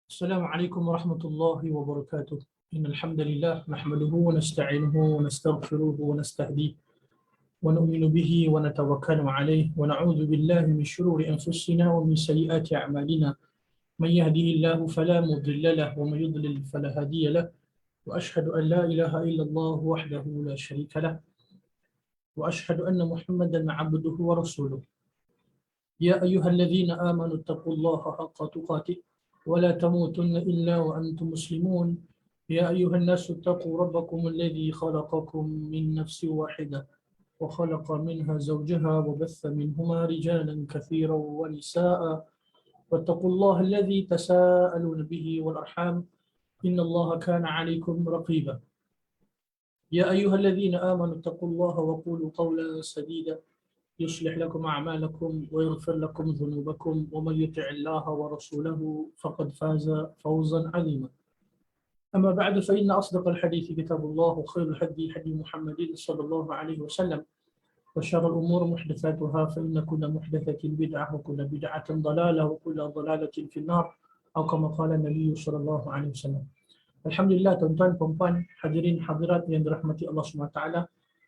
السلام عليكم ورحمة الله وبركاته. إن الحمد لله نحمده ونستعينه ونستغفره ونستهديه ونؤمن به ونتوكل عليه ونعوذ بالله من شرور أنفسنا ومن سيئات أعمالنا. من يهده الله فلا مضل له ومن يضلل فلا هادي له، وأشهد أن لا إله إلا الله وحده لا شريك له، وأشهد أن محمدا عبده ورسوله. يا أيها الذين آمنوا اتقوا الله حق تقاته ولا تموتن إلا وأنتم مسلمون. يا أيها الناس اتقوا ربكم الذي خلقكم من نفس واحدة وخلق منها زوجها وبث منهما رجالا كثيرا ونساء، واتقوا الله الذي تساءلون به والأرحام إن الله كان عليكم رقيبا. يا أيها الذين آمنوا اتقوا الله وقولوا قولا سديدا يصلح لكم أعمالكم ويغفر لكم ذنوبكم، ومن يطع الله ورسوله فقد فاز فوزا عظيما. أما بعد فإن أصدق الحديث كتاب الله، وخير الهدي هدي محمد صلى الله عليه وسلم، وشر الأمور محدثاتها فإن كل محدثة بدعة وكل بدعة ضلالة وكل ضلالة في النار، أو كما قال النبي صلى الله عليه وسلم. Alhamdulillah, tuan-tuan, puan-puan, hadirin hadirat yang dirahmati Allah Subhanahu wa taala.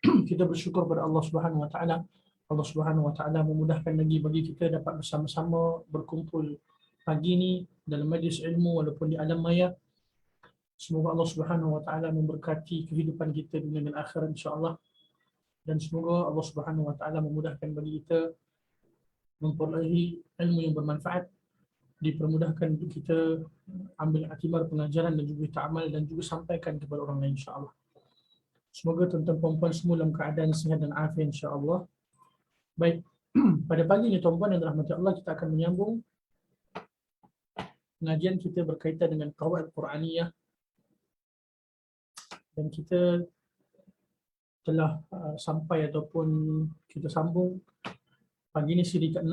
Kita bersyukur kepada Allah Subhanahu wa taala. Allah Subhanahu wa taala memudahkan lagi bagi kita dapat bersama-sama berkumpul pagi ini dalam majlis ilmu walaupun di alam maya. Semoga Allah Subhanahu wa taala memberkati kehidupan kita dunia dan akhirat insya-Allah. Dan semoga Allah Subhanahu wa taala memudahkan bagi kita memperolehi ilmu yang bermanfaat, dipermudahkan untuk kita ambil iktibar pengajaran dan juga kita amal dan juga sampaikan kepada orang lain insya-Allah. Semoga tuan-tuan puan-puan semua dalam keadaan sihat dan afiat insya-Allah. Baik, pada pagi ini tuan-tuan yang dirahmati Allah, kita akan menyambung pengajian kita berkaitan dengan qawaid Quraniyah, dan kita telah sampai ataupun kita sambung pagi ini siri ke-6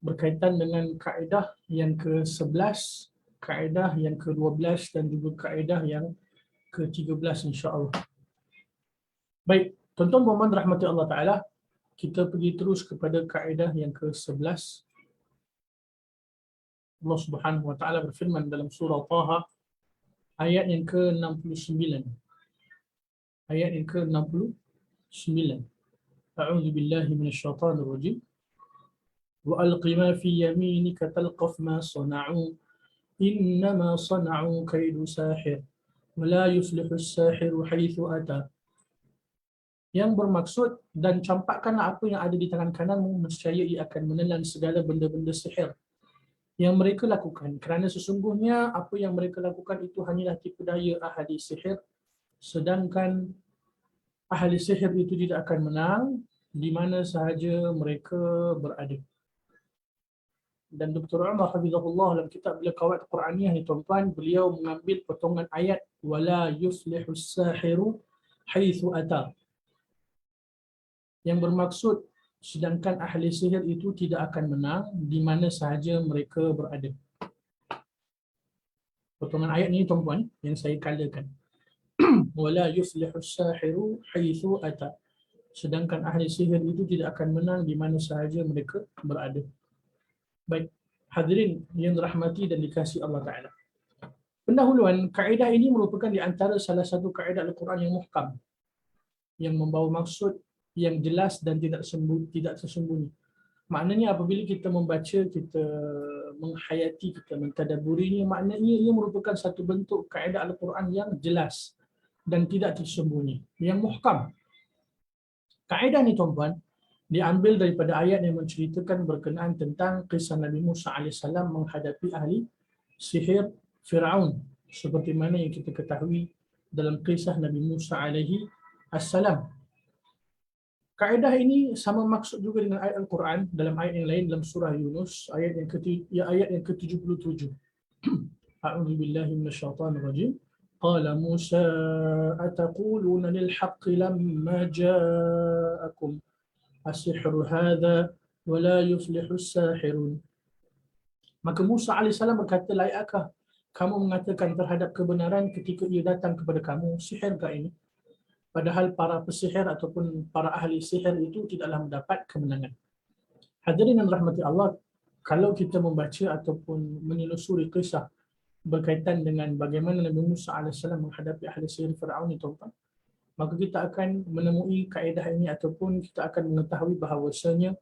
berkaitan dengan kaedah yang ke-11, kaedah yang ke-12 dan juga kaedah yang ke-13 insya-Allah. Baik, tuan-tuan puan-puan rahmati Allah Ta'ala, kita pergi terus kepada kaedah yang ke-11. Allah Subhanahu wa taala berfirman dalam surah Taha ayat yang ke-69. Ayat yang ke-69. A'udzu billahi minasyaitonir rajim. Wa alqi ma fi yaminika talqaf ma sana'u innama sana'u kaidu sahir wa la yuflihu as-sahiru haitsu ata. Yang bermaksud, dan campakkanlah apa yang ada di tangan kananmu, nescaya ia akan menelan segala benda-benda sihir yang mereka lakukan, kerana sesungguhnya apa yang mereka lakukan itu hanyalah tipu daya ahli sihir, sedangkan ahli sihir itu tidak akan menang di mana sahaja mereka berada. Dan Dr. Umar Hafizahullah dalam kitab beliau Qawaid Quraniyah ni tuan-tuan, beliau mengambil potongan ayat wala yuflihu as-sahiru haitsu ata, yang bermaksud sedangkan ahli sihir itu tidak akan menang di mana sahaja mereka berada. Potongan ayat ini tuan-tuan yang saya kalakan. Wala yuflihu as-sahiru haitsu ata, sedangkan ahli sihir itu tidak akan menang di mana sahaja mereka berada. Baik, hadirin yang dirahmati dan dikasihi Allah Ta'ala. Pendahuluan, kaedah ini merupakan di antara salah satu kaedah Al-Quran yang muhkam, yang membawa maksud yang jelas dan tidak tersembunyi. Maknanya apabila kita membaca, kita menghayati, kita mentadaburinya, maknanya ia merupakan satu bentuk kaedah Al-Quran yang jelas dan tidak tersembunyi, yang muhkam. Kaedah ni tuan-tuan diambil daripada ayat yang menceritakan berkenaan tentang kisah Nabi Musa AS menghadapi ahli sihir Fir'aun, seperti mana yang kita ketahui dalam kisah Nabi Musa AS. Kaedah ini sama maksud juga dengan ayat Al-Quran dalam ayat yang lain dalam surah Yunus ayat yang ke-77. A'udzu billahi minasyaitonir rajim. Qala Musa ataquluna lil haqqi lamma ja'akum as-sihru hadha wa la yuflihu as-sahirun. Maka Musa AS berkata, layakkah kamu mengatakan terhadap kebenaran ketika ia datang kepada kamu, sihirkah ini? Padahal para pesihir ataupun para ahli sihir itu tidaklah mendapat kemenangan. Hadirin dan rahmati Allah, kalau kita membaca ataupun menelusuri kisah berkaitan dengan bagaimana Nabi Musa AS menghadapi ahli sihir Fir'aun itu, maka kita akan menemui kaedah ini ataupun kita akan mengetahui bahawasanya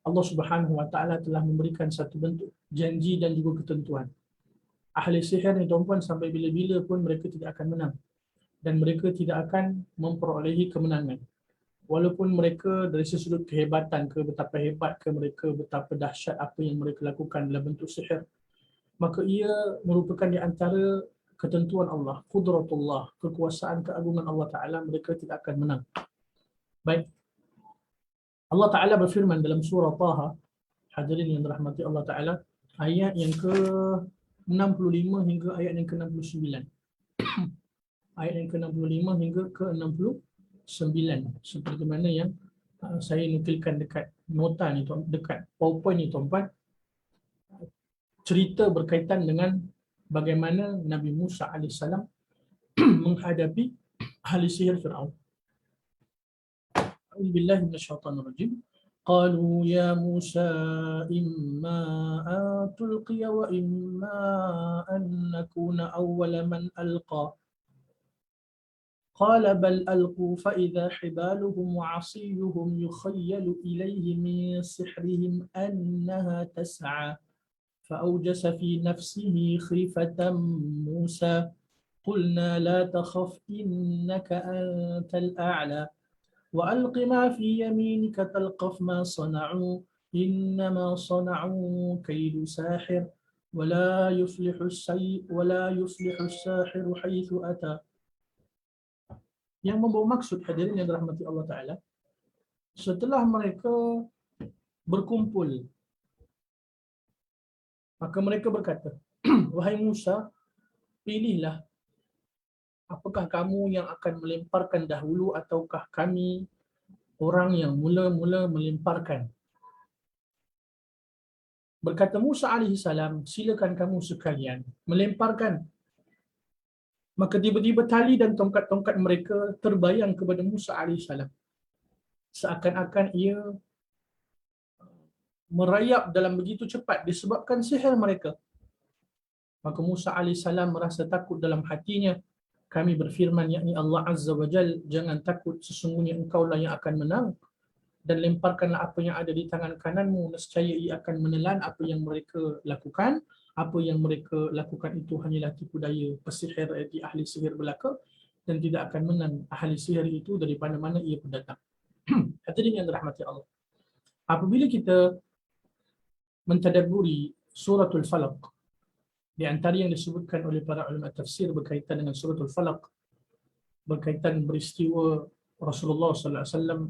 Allah Subhanahu Wa Taala telah memberikan satu bentuk janji dan juga ketentuan. Ahli sihir ni tuan-puan sampai bila-bila pun mereka tidak akan menang dan mereka tidak akan memperolehi kemenangan. Walaupun mereka dari sudut kehebatan ke, betapa hebat ke mereka, betapa dahsyat apa yang mereka lakukan dalam bentuk sihir, maka ia merupakan di antara ketentuan Allah, qudratullah, kekuasaan keagungan Allah Ta'ala, mereka tidak akan menang. Baik, Allah Ta'ala berfirman dalam surah Taha, hadirin yang dirahmati Allah Ta'ala, ayat yang ke-65 hingga ayat yang ke-69. Ayat yang ke-65 hingga ke-69. Seperti mana yang saya nukilkan dekat nota ni, dekat PowerPoint ni tuan-tuan, cerita berkaitan dengan bagaimana Nabi Musa AS menghadapi ahli sihir Fir'aun. A'udzubillahi minasyaitonirrajim. Qalu ya Musa imma an tulqiya wa imma an nakuna awwala man alqa. قال بل ألقوا فإذا حبالهم وعصيهم يخيل إليه من سحرهم أنها تسعى فأوجس في نفسه خيفة موسى قلنا لا تخف إنك أنت الأعلى وألق ما في يمينك تلقف ما صنعوا إنما صنعوا كيد ساحر ولا يفلح الساحر حيث أتى. Yang membawa maksud, hadirin yang dirahmati Allah Ta'ala, setelah mereka berkumpul, maka mereka berkata, wahai Musa, pilihlah, apakah kamu yang akan melemparkan dahulu ataukah kami orang yang mula-mula melemparkan? Berkata Musa AS, silakan kamu sekalian melemparkan. Maka tiba-tiba tali dan tongkat-tongkat mereka terbayang kepada Musa AS. Seakan-akan ia merayap dalam begitu cepat disebabkan sihir mereka. Maka Musa AS merasa takut dalam hatinya. Kami berfirman, yakni Allah Azza wa Jal, jangan takut, sesungguhnya engkaulah yang akan menang. Dan lemparkanlah apa yang ada di tangan kananmu, nescaya ia akan menelan apa yang mereka lakukan. Apa yang mereka lakukan itu hanyalah tipu daya pesihir di ahli sihir belaka, dan tidak akan menang ahli sihir itu dari mana-mana ia pun datang. Hadirin yang dirahmati Allah, apabila kita mentadabburi suratul Falaq, di antara yang disebutkan oleh para ulama tafsir berkaitan dengan suratul Falaq, berkaitan peristiwa Rasulullah sallallahu alaihi wasallam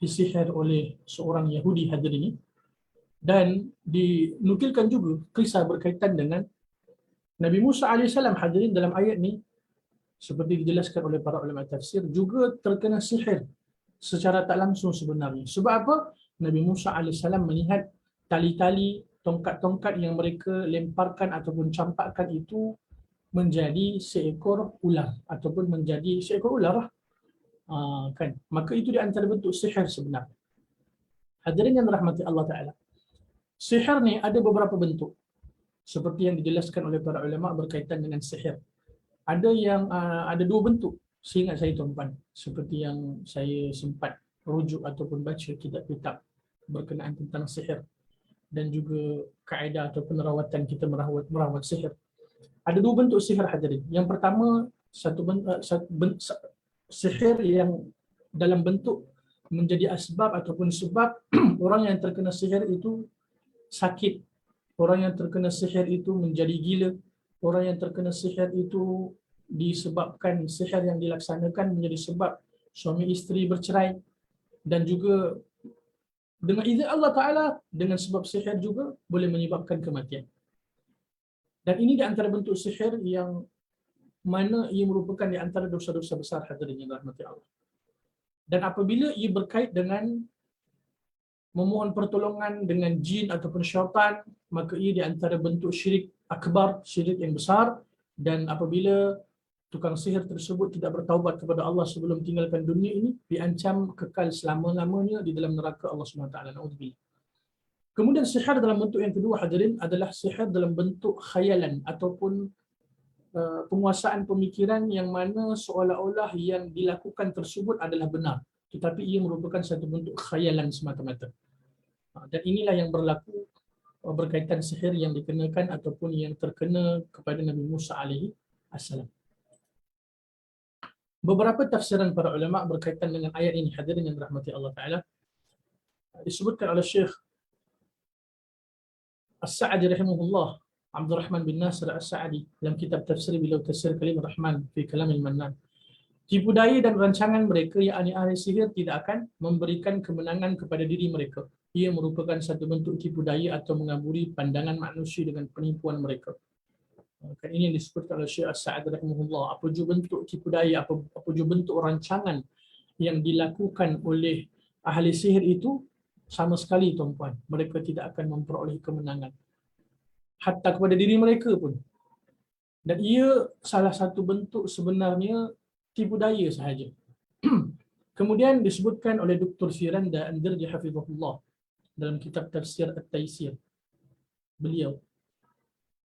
disihir oleh seorang Yahudi, hadirin ini, dan dinukilkan juga kisah berkaitan dengan Nabi Musa AS, hadirin, dalam ayat ni seperti dijelaskan oleh para ulama tafsir juga terkena sihir secara tak langsung sebenarnya. Sebab apa? Nabi Musa AS melihat tali-tali, tongkat-tongkat yang mereka lemparkan ataupun campakkan itu menjadi seekor ular ataupun menjadi seekor ular lah. Kan? Maka itu di antara bentuk sihir sebenarnya. Hadirin yang dirahmati Allah Ta'ala, sihir ni ada beberapa bentuk seperti yang dijelaskan oleh para ulama berkaitan dengan sihir. Ada yang ada dua bentuk, seingat saya tuan-tuan, seperti yang saya sempat rujuk ataupun baca kitab-kitab berkenaan tentang sihir dan juga kaedah ataupun rawatan kita merawat sihir. Ada dua bentuk sihir, hadirin. Yang pertama, sihir yang dalam bentuk menjadi asbab ataupun sebab orang yang terkena sihir itu sakit, orang yang terkena sihir itu menjadi gila, orang yang terkena sihir itu disebabkan sihir yang dilaksanakan menjadi sebab suami isteri bercerai, dan juga dengan izin Allah Ta'ala dengan sebab sihir juga boleh menyebabkan kematian. Dan ini di antara bentuk sihir yang mana ia merupakan di antara dosa-dosa besar, hadirin yang dirahmati Allah. Dan apabila ia berkait dengan memohon pertolongan dengan jin ataupun syaitan, maka ia di antara bentuk syirik akbar, syirik yang besar. Dan apabila tukang sihir tersebut tidak bertaubat kepada Allah sebelum tinggalkan dunia ini, diancam kekal selama-lamanya di dalam neraka Allah SWT. Na'udzubillah. Kemudian sihir dalam bentuk yang kedua hadirin adalah sihir dalam bentuk khayalan ataupun penguasaan pemikiran yang mana seolah-olah yang dilakukan tersebut adalah benar, tetapi ia merupakan satu bentuk khayalan semata-mata. Dan inilah yang berlaku berkaitan sihir yang dikenakan ataupun yang terkena kepada Nabi Musa alaihi assalam. Beberapa tafsiran para ulama berkaitan dengan ayat ini hadirin yang dirahmati Allah Taala disebutkan oleh Syekh As-Sa'di rahimahullah, Abdul Rahman bin Nasir As-Sa'di dalam kitab tafsir beliau tafsir Kalim Rahman fi Kalamil Mannan. Tipu daya dan rancangan mereka yakni ahli sihir tidak akan memberikan kemenangan kepada diri mereka. Ia merupakan satu bentuk tipu daya atau mengaburi pandangan manusia dengan penipuan mereka. Kan ini yang disebutkan oleh Syekh As-Sa'di rahimahullah. Apa jua bentuk tipu daya, apa jua bentuk rancangan yang dilakukan oleh ahli sihir itu, sama sekali tuan-puan, mereka tidak akan memperoleh kemenangan hatta kepada diri mereka pun. Dan ia salah satu bentuk sebenarnya tipu daya sahaja. Kemudian disebutkan oleh Dr. Firanda Andirji hafizahullah dalam kitab tafsir At-Taisir. Beliau,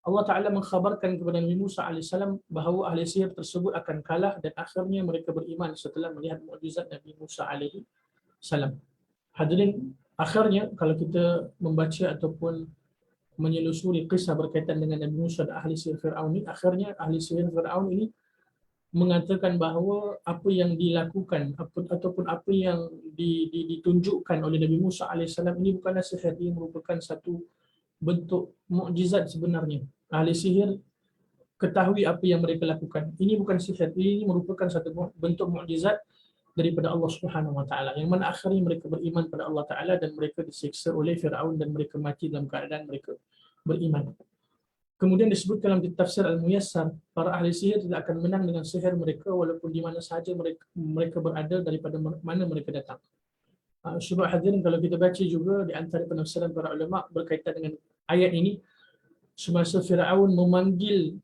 Allah Ta'ala mengkhabarkan kepada Nabi Musa AS bahawa ahli sihir tersebut akan kalah dan akhirnya mereka beriman setelah melihat mukjizat Nabi Musa AS. Hadirin, akhirnya kalau kita membaca ataupun menyelusuri kisah berkaitan dengan Nabi Musa dan ahli sihir Fir'aun ini, akhirnya ahli sihir Fir'aun ini mengatakan bahawa apa yang dilakukan ataupun apa yang ditunjukkan oleh Nabi Musa AS ini bukanlah sihir, ia merupakan satu bentuk mukjizat sebenarnya. Ahli sihir ketahui apa yang mereka lakukan. Ini bukan sihir, ini merupakan satu bentuk mukjizat daripada Allah Subhanahu Wa Taala. Yang mana akhirnya mereka beriman pada Allah Taala dan mereka disiksa oleh Firaun dan mereka mati dalam keadaan mereka beriman. Kemudian disebut dalam tafsir Al-Muyassar, para ahli sihir tidak akan menang dengan sihir mereka walaupun di mana sahaja mereka berada daripada mana mereka datang. Syurah hadirin, kalau kita baca juga di antara penafsiran para ulama berkaitan dengan ayat ini, semasa Firaun memanggil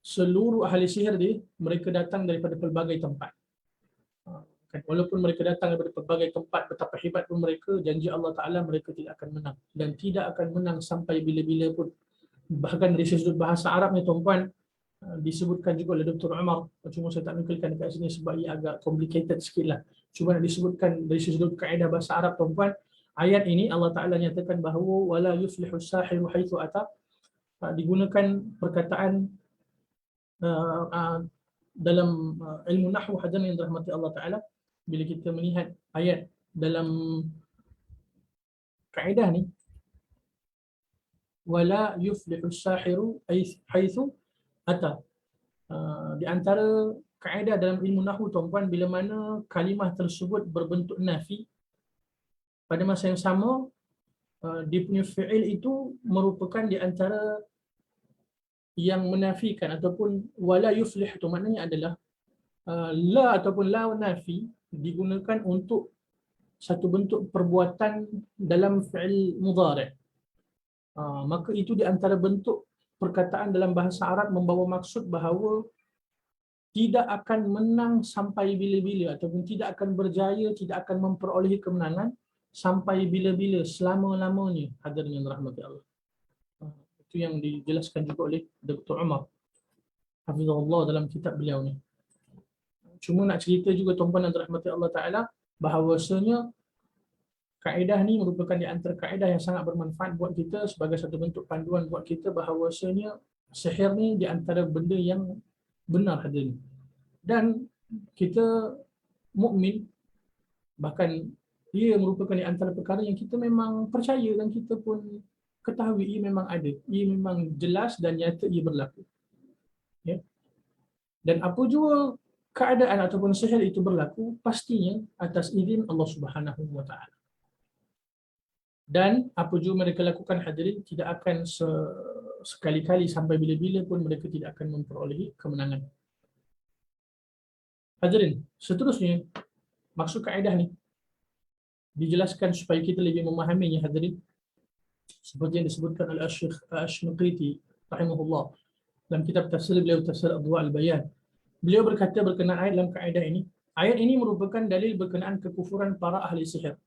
seluruh ahli sihir dia, mereka datang daripada pelbagai tempat. Walaupun mereka datang daripada pelbagai tempat, betapa hebat pun mereka, janji Allah Ta'ala mereka tidak akan menang. Dan tidak akan menang sampai bila-bila pun. Bahkan dari sudut bahasa Arab ni tuan-puan, disebutkan juga oleh Dr. Umar, cuma saya tak nukilkan dekat sini sebab ia agak complicated sikit lah. Cuma nak disebutkan dari sudut kaedah bahasa Arab tuan-puan, ayat ini Allah Ta'ala nyatakan bahawa wala yuflihu sahiru haitsu ata, digunakan perkataan dalam ilmu nahwu hadirin yang dirahmati Allah Ta'ala. Bila kita melihat ayat dalam kaedah ni, wala yuflihu sahiru haitsu ata, di antara kaedah dalam ilmu nahwu tuan-puan, bila mana kalimah tersebut berbentuk nafi, pada masa yang sama dia punya fi'il itu merupakan di antara yang menafikan ataupun wala yuflih itu maknanya adalah la ataupun la nafi digunakan untuk satu bentuk perbuatan dalam fi'il mudhari'. Maka itu di antara bentuk perkataan dalam bahasa Arab membawa maksud bahawa tidak akan menang sampai bila-bila ataupun tidak akan berjaya, tidak akan memperolehi kemenangan sampai bila-bila, selama-lamanya, hadirin yang dirahmati Allah. Itu yang dijelaskan juga oleh Dr. Umar hafizahullah dalam kitab beliau ni. Cuma nak cerita juga tuan-puan yang dirahmati Allah Ta'ala, bahawasanya kaedah ni merupakan di antara kaedah yang sangat bermanfaat buat kita sebagai satu bentuk panduan buat kita bahawasanya sihir ni di antara benda yang benar hadirin. Dan kita mukmin, bahkan ia merupakan di antara perkara yang kita memang percaya dan kita pun ketahui ia memang ada, ia memang jelas dan nyata ia berlaku. Ya. Dan apa jua keadaan ataupun sihir itu berlaku, pastinya atas izin Allah Subhanahu Wa Taala. Dan apa jua mereka lakukan hadirin, tidak akan sekali-kali sampai bila-bila pun mereka tidak akan memperolehi kemenangan. Hadirin, seterusnya maksud kaedah ni dijelaskan supaya kita lebih memahaminya hadirin, seperti yang disebutkan oleh Syekh Ash-Shinqiti rahimahullah dalam kitab tafsir beliau, Tafsir Adwa' al-Bayan. Beliau berkata berkenaan ayat dalam kaedah ini, ayat ini merupakan dalil berkenaan kekufuran para ahli sihir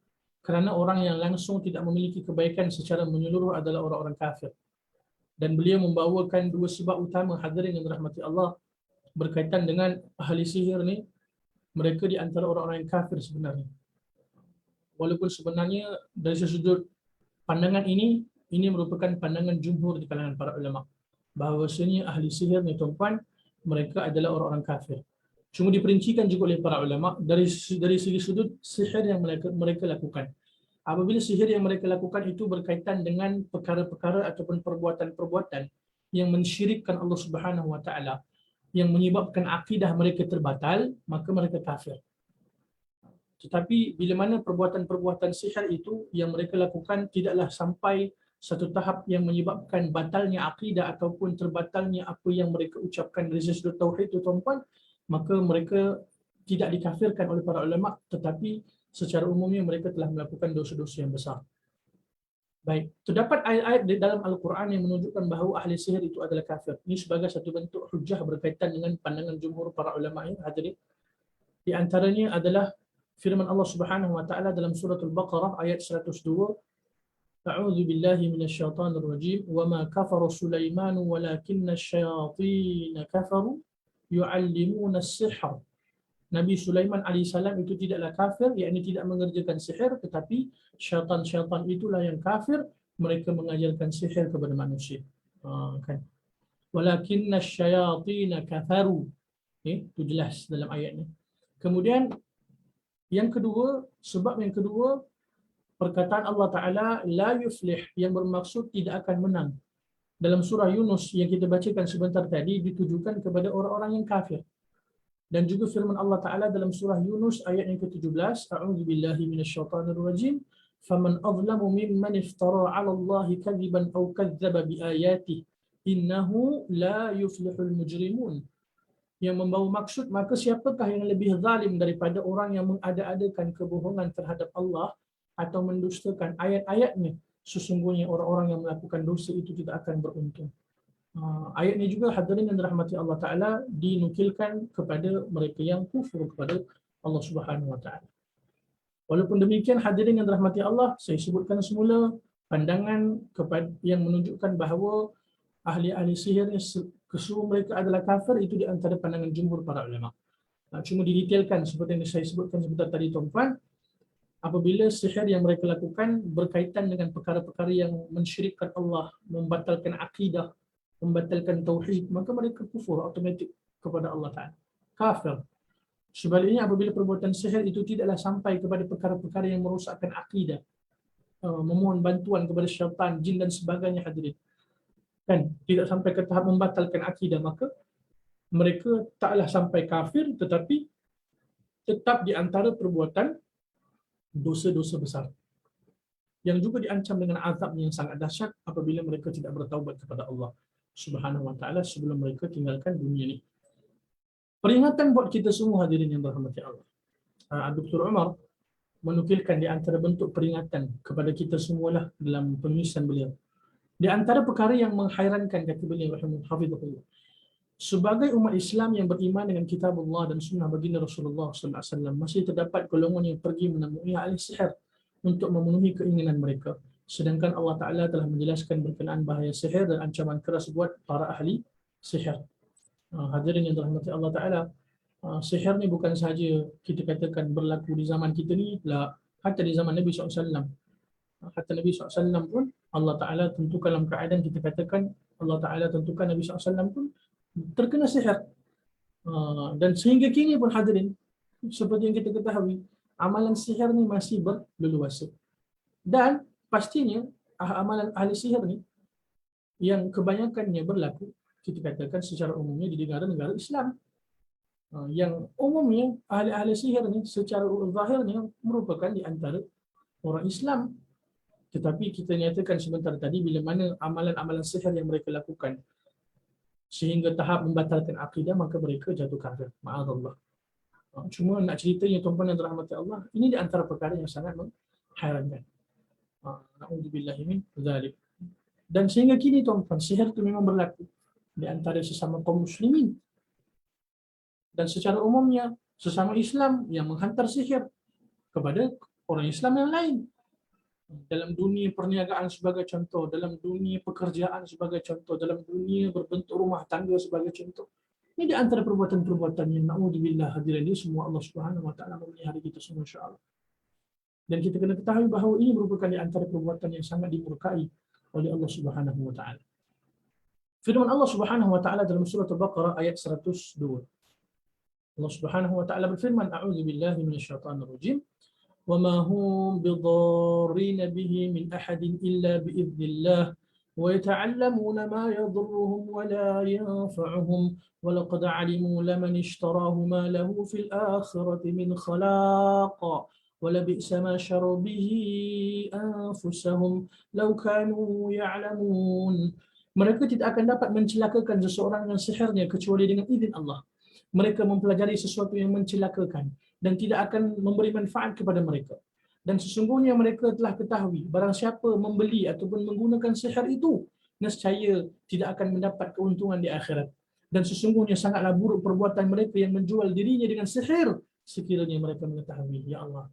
kerana orang yang langsung tidak memiliki kebaikan secara menyeluruh adalah orang-orang kafir. Dan beliau membawakan dua sebab utama, hadirin yang dirahmati Allah, berkaitan dengan ahli sihir ni. Mereka di antara orang-orang yang kafir sebenarnya. Walaupun sebenarnya dari sudut pandangan ini merupakan pandangan jumhur di kalangan para ulama, bahawasanya ahli sihir ni tuan-tuan, mereka adalah orang-orang kafir. Cuma diperincikan juga oleh para ulama dari segi sudut sihir yang mereka lakukan. Apabila sihir yang mereka lakukan itu berkaitan dengan perkara-perkara ataupun perbuatan-perbuatan yang mensyirikkan Allah Subhanahu wa taala, yang menyebabkan akidah mereka terbatal, maka mereka kafir. Tetapi bila mana perbuatan-perbuatan sihir itu yang mereka lakukan tidaklah sampai satu tahap yang menyebabkan batalnya akidah ataupun terbatalnya apa yang mereka ucapkan dari sudut tauhid itu tuan-tuan, maka mereka tidak dikafirkan oleh para ulama, tetapi secara umumnya mereka telah melakukan dosa-dosa yang besar. Baik, terdapat ayat-ayat di dalam Al-Quran yang menunjukkan bahawa ahli sihir itu adalah kafir. Ini sebagai satu bentuk hujah berkaitan dengan pandangan jumhur para ulama yang hadirin. Di antaranya adalah firman Allah Subhanahu wa taala dalam surah Al-Baqarah ayat 102, A'udzu billahi minasyaitonir rajim, wa ma kafara Sulaiman walakinna asyayatin kafaru yu'allimuna as-sihr. Nabi Sulaiman alaihissalam itu tidaklah kafir, yakni tidak mengerjakan sihir, tetapi syaitan-syaitan itulah yang kafir, mereka mengajarkan sihir kepada manusia. Kan? Walakinna asyayatin kafaru. Itu jelas dalam ayat ini. Kemudian yang kedua, sebab yang kedua, perkataan Allah Ta'ala, la yuflih, yang bermaksud tidak akan menang. Dalam surah Yunus yang kita bacakan sebentar tadi, ditujukan kepada orang-orang yang kafir. Dan juga firman Allah Ta'ala dalam surah Yunus ayat yang ke-17, A'udzu billahi minasyaitonir rajim, faman azlamu mimman iftara 'ala Allahi kadhiban aw kadzdzaba biayatihi, innahu la yuflihul mujrimun. Yang membawa maksud, maka siapakah yang lebih zalim daripada orang yang mengada-adakan kebohongan terhadap Allah atau mendustakan ayat-ayatnya? Sesungguhnya orang-orang yang melakukan dosa itu tidak akan beruntung. Ayat ini juga hadirin yang dirahmati Allah Ta'ala dinukilkan kepada mereka yang kufur kepada Allah Subhanahu Wa Ta'ala. Walaupun demikian hadirin yang dirahmati Allah, saya sebutkan semula pandangan yang menunjukkan bahawa ahli-ahli sihir keseluruh mereka adalah kafir, itu di antara pandangan jumhur para ulama. Cuma didetailkan seperti yang saya sebutkan sebentar tadi tuan-tuan, apabila sihir yang mereka lakukan berkaitan dengan perkara-perkara yang mensyirikkan Allah, membatalkan akidah, membatalkan tauhid, maka mereka kufur automatik kepada Allah Ta'ala. Kafir. Sebaliknya apabila perbuatan sihir itu tidaklah sampai kepada perkara-perkara yang merosakkan akidah, memohon bantuan kepada syaitan, jin dan sebagainya hadirin, kan, tidak sampai ke tahap membatalkan akidah, maka mereka taklah sampai kafir, tetapi tetap di antara perbuatan dosa-dosa besar yang juga diancam dengan azab yang sangat dahsyat apabila mereka tidak bertaubat kepada Allah Subhanahu wa taala sebelum mereka tinggalkan dunia ini. Peringatan buat kita semua hadirin yang dirahmati Allah. Dr. Umar menukilkan di antara bentuk peringatan kepada kita semualah dalam penulisan beliau. Di antara perkara yang menghairankan, kata beliau rahimahullah, sebagai umat Islam yang beriman dengan kitab Allah dan sunnah baginda Rasulullah SAW, masih terdapat golongan yang pergi menemui ahli sihir untuk memenuhi keinginan mereka. Sedangkan Allah Ta'ala telah menjelaskan berkenaan bahaya sihir dan ancaman keras buat para ahli sihir. Hadirin yang dirahmati Allah Ta'ala, sihir ni bukan sahaja kita katakan berlaku di zaman kita ni, hatta di zaman Nabi SAW. Hatta Nabi SAW pun Allah Ta'ala tentukan dalam keadaan kita katakan Allah Ta'ala tentukan Nabi SAW pun terkena sihir. Dan sehingga kini pun hadirin, seperti yang kita ketahui, amalan sihir ni masih berleluasa. Dan pastinya amalan ahli sihir ni yang kebanyakannya berlaku, kita katakan secara umumnya di negara-negara Islam. Yang umumnya ahli-ahli sihir ni secara zahirnya merupakan di antara orang Islam. Tetapi kita nyatakan sebentar tadi, bila mana amalan-amalan sihir yang mereka lakukan sehingga tahap membatalkan akidah, maka mereka jatuh kafir. Ma'adallah. Cuma nak ceritanya tuan-tuan yang dirahmati Allah, ini di antara perkara yang sangat menghairankan. Na'udzubillahi min dzalik. Dan sehingga kini tuan-tuan, sihir itu memang berlaku di antara sesama kaum muslimin. Dan secara umumnya sesama Islam yang menghantar sihir kepada orang Islam yang lain. Dalam dunia perniagaan sebagai contoh, dalam dunia pekerjaan sebagai contoh, dalam dunia berbentuk rumah tangga sebagai contoh. Ini di antara perbuatan-perbuatan yang na'udzubillah hadirin ini semua Allah Subhanahu wa taala memelihara kita semua insya-Allah. Dan kita kena ketahui bahawa ini merupakan di antara perbuatan yang sangat dimurkai oleh Allah Subhanahu wa taala. Firman Allah Subhanahu wa taala dalam surah Al-Baqarah ayat 102. Allah Subhanahu wa taala berfirman, a'udzubillahi minasyaitonir rajim. وما هم بضارين به من أحد إلا بإذن الله ويتعلمون ما يضرهم ولا ينفعهم ولقد علموا لمن اشتراه ما له في الآخرة من خلاق ولبئس ما شروا به أنفسهم لو كانوا يعلمون. Mereka tidak akan dapat mencelakakan seseorang yang sihirnya kecuali dengan izin Allah. Mereka mempelajari sesuatu yang mencelakakan dan tidak akan memberi manfaat kepada mereka. Dan sesungguhnya mereka telah ketahui barang siapa membeli ataupun menggunakan sihir itu, nescaya tidak akan mendapat keuntungan di akhirat. Dan sesungguhnya sangatlah buruk perbuatan mereka yang menjual dirinya dengan sihir sekiranya mereka mengetahui. Ya Allah,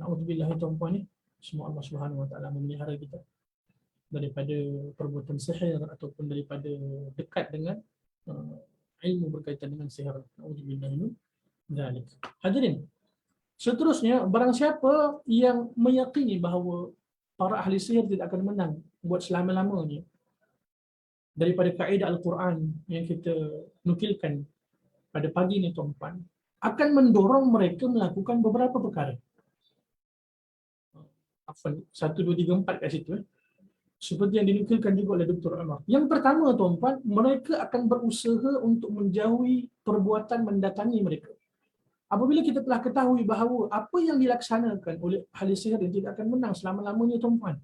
na'udzubillah tuan-puan ni, semua Allah Subhanahu wa taala memelihara kita daripada perbuatan sihir ataupun daripada dekat dengan ilmu berkaitan dengan sihir. Na'udzubillah min dzalik. Hadirin, seterusnya barang siapa yang meyakini bahawa para ahli sihir tidak akan menang buat selama-lamanya daripada kaedah Al-Quran yang kita nukilkan pada pagi ni tuan-puan, akan mendorong mereka melakukan beberapa perkara. 1, 2, 3, 4 kat situ. Seperti yang dinukilkan juga oleh Dr. Umar. Yang pertama tuan-puan, mereka akan berusaha untuk menjauhi perbuatan mendatangi mereka. Apabila kita telah ketahui bahawa apa yang dilaksanakan oleh ahli sihir yang tidak akan menang selama-lamanya tuan-puan,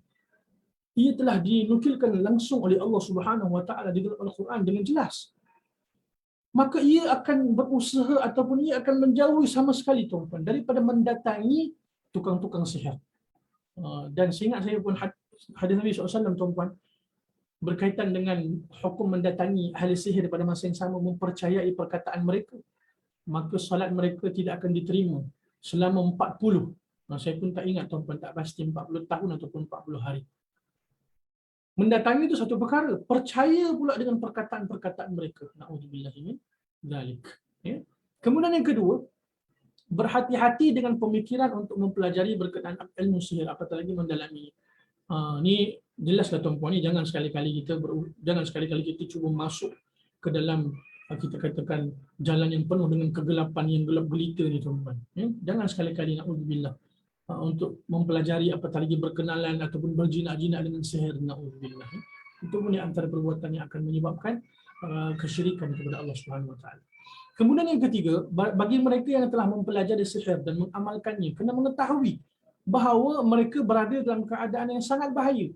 ia telah dinukilkan langsung oleh Allah Subhanahu wa taala di dalam Al-Quran dengan jelas. Maka ia akan berusaha ataupun ia akan menjauhi sama sekali tuan-puan daripada mendatangi tukang-tukang sihir. Dan seingat saya pun hadis Nabi SAW tuan-puan berkaitan dengan hukum mendatangi ahli sihir pada masa yang sama mempercayai perkataan mereka, maka salat mereka tidak akan diterima selama 40. Saya pun tak ingat tuan-puan, tak pasti 40 tahun ataupun 40 hari. Mendatangi itu satu perkara, percaya pula dengan perkataan-perkataan mereka. Na'udzubillah min dzalik. Ya. Kemudian yang kedua, berhati-hati dengan pemikiran untuk mempelajari berkenaan ilmu sihir, apatah lagi mendalami. Ni jelaslah tuan-puan, ni jangan sekali-kali kita cuba masuk ke dalam, kita katakan, jalan yang penuh dengan kegelapan yang gelap gelita ni tuan-puan. Ya? Jangan sekali-kali na'udzubillah untuk mempelajari apatah lagi berkenalan ataupun berjinak-jinak dengan sihir. Na'udzubillah. Itu pun antara perbuatan yang akan menyebabkan kesyirikan kepada Allah Subhanahu wa taala. Kemudian yang ketiga, bagi mereka yang telah mempelajari sihir dan mengamalkannya, kena mengetahui bahawa mereka berada dalam keadaan yang sangat bahaya.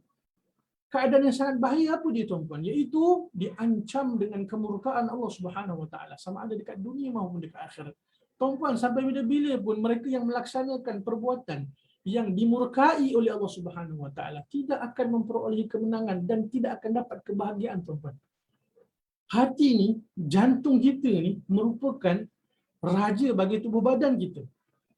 Keadaan yang sangat bahaya apa dia tuan-puan? Iaitu diancam dengan kemurkaan Allah Subhanahu wa taala, sama ada dekat dunia maupun dekat akhirat. Tuan-puan, sampai bila-bila pun mereka yang melaksanakan perbuatan yang dimurkai oleh Allah Subhanahu wa taala tidak akan memperoleh kemenangan dan tidak akan dapat kebahagiaan tuan-puan. Hati ni, jantung kita ni merupakan raja bagi tubuh badan kita.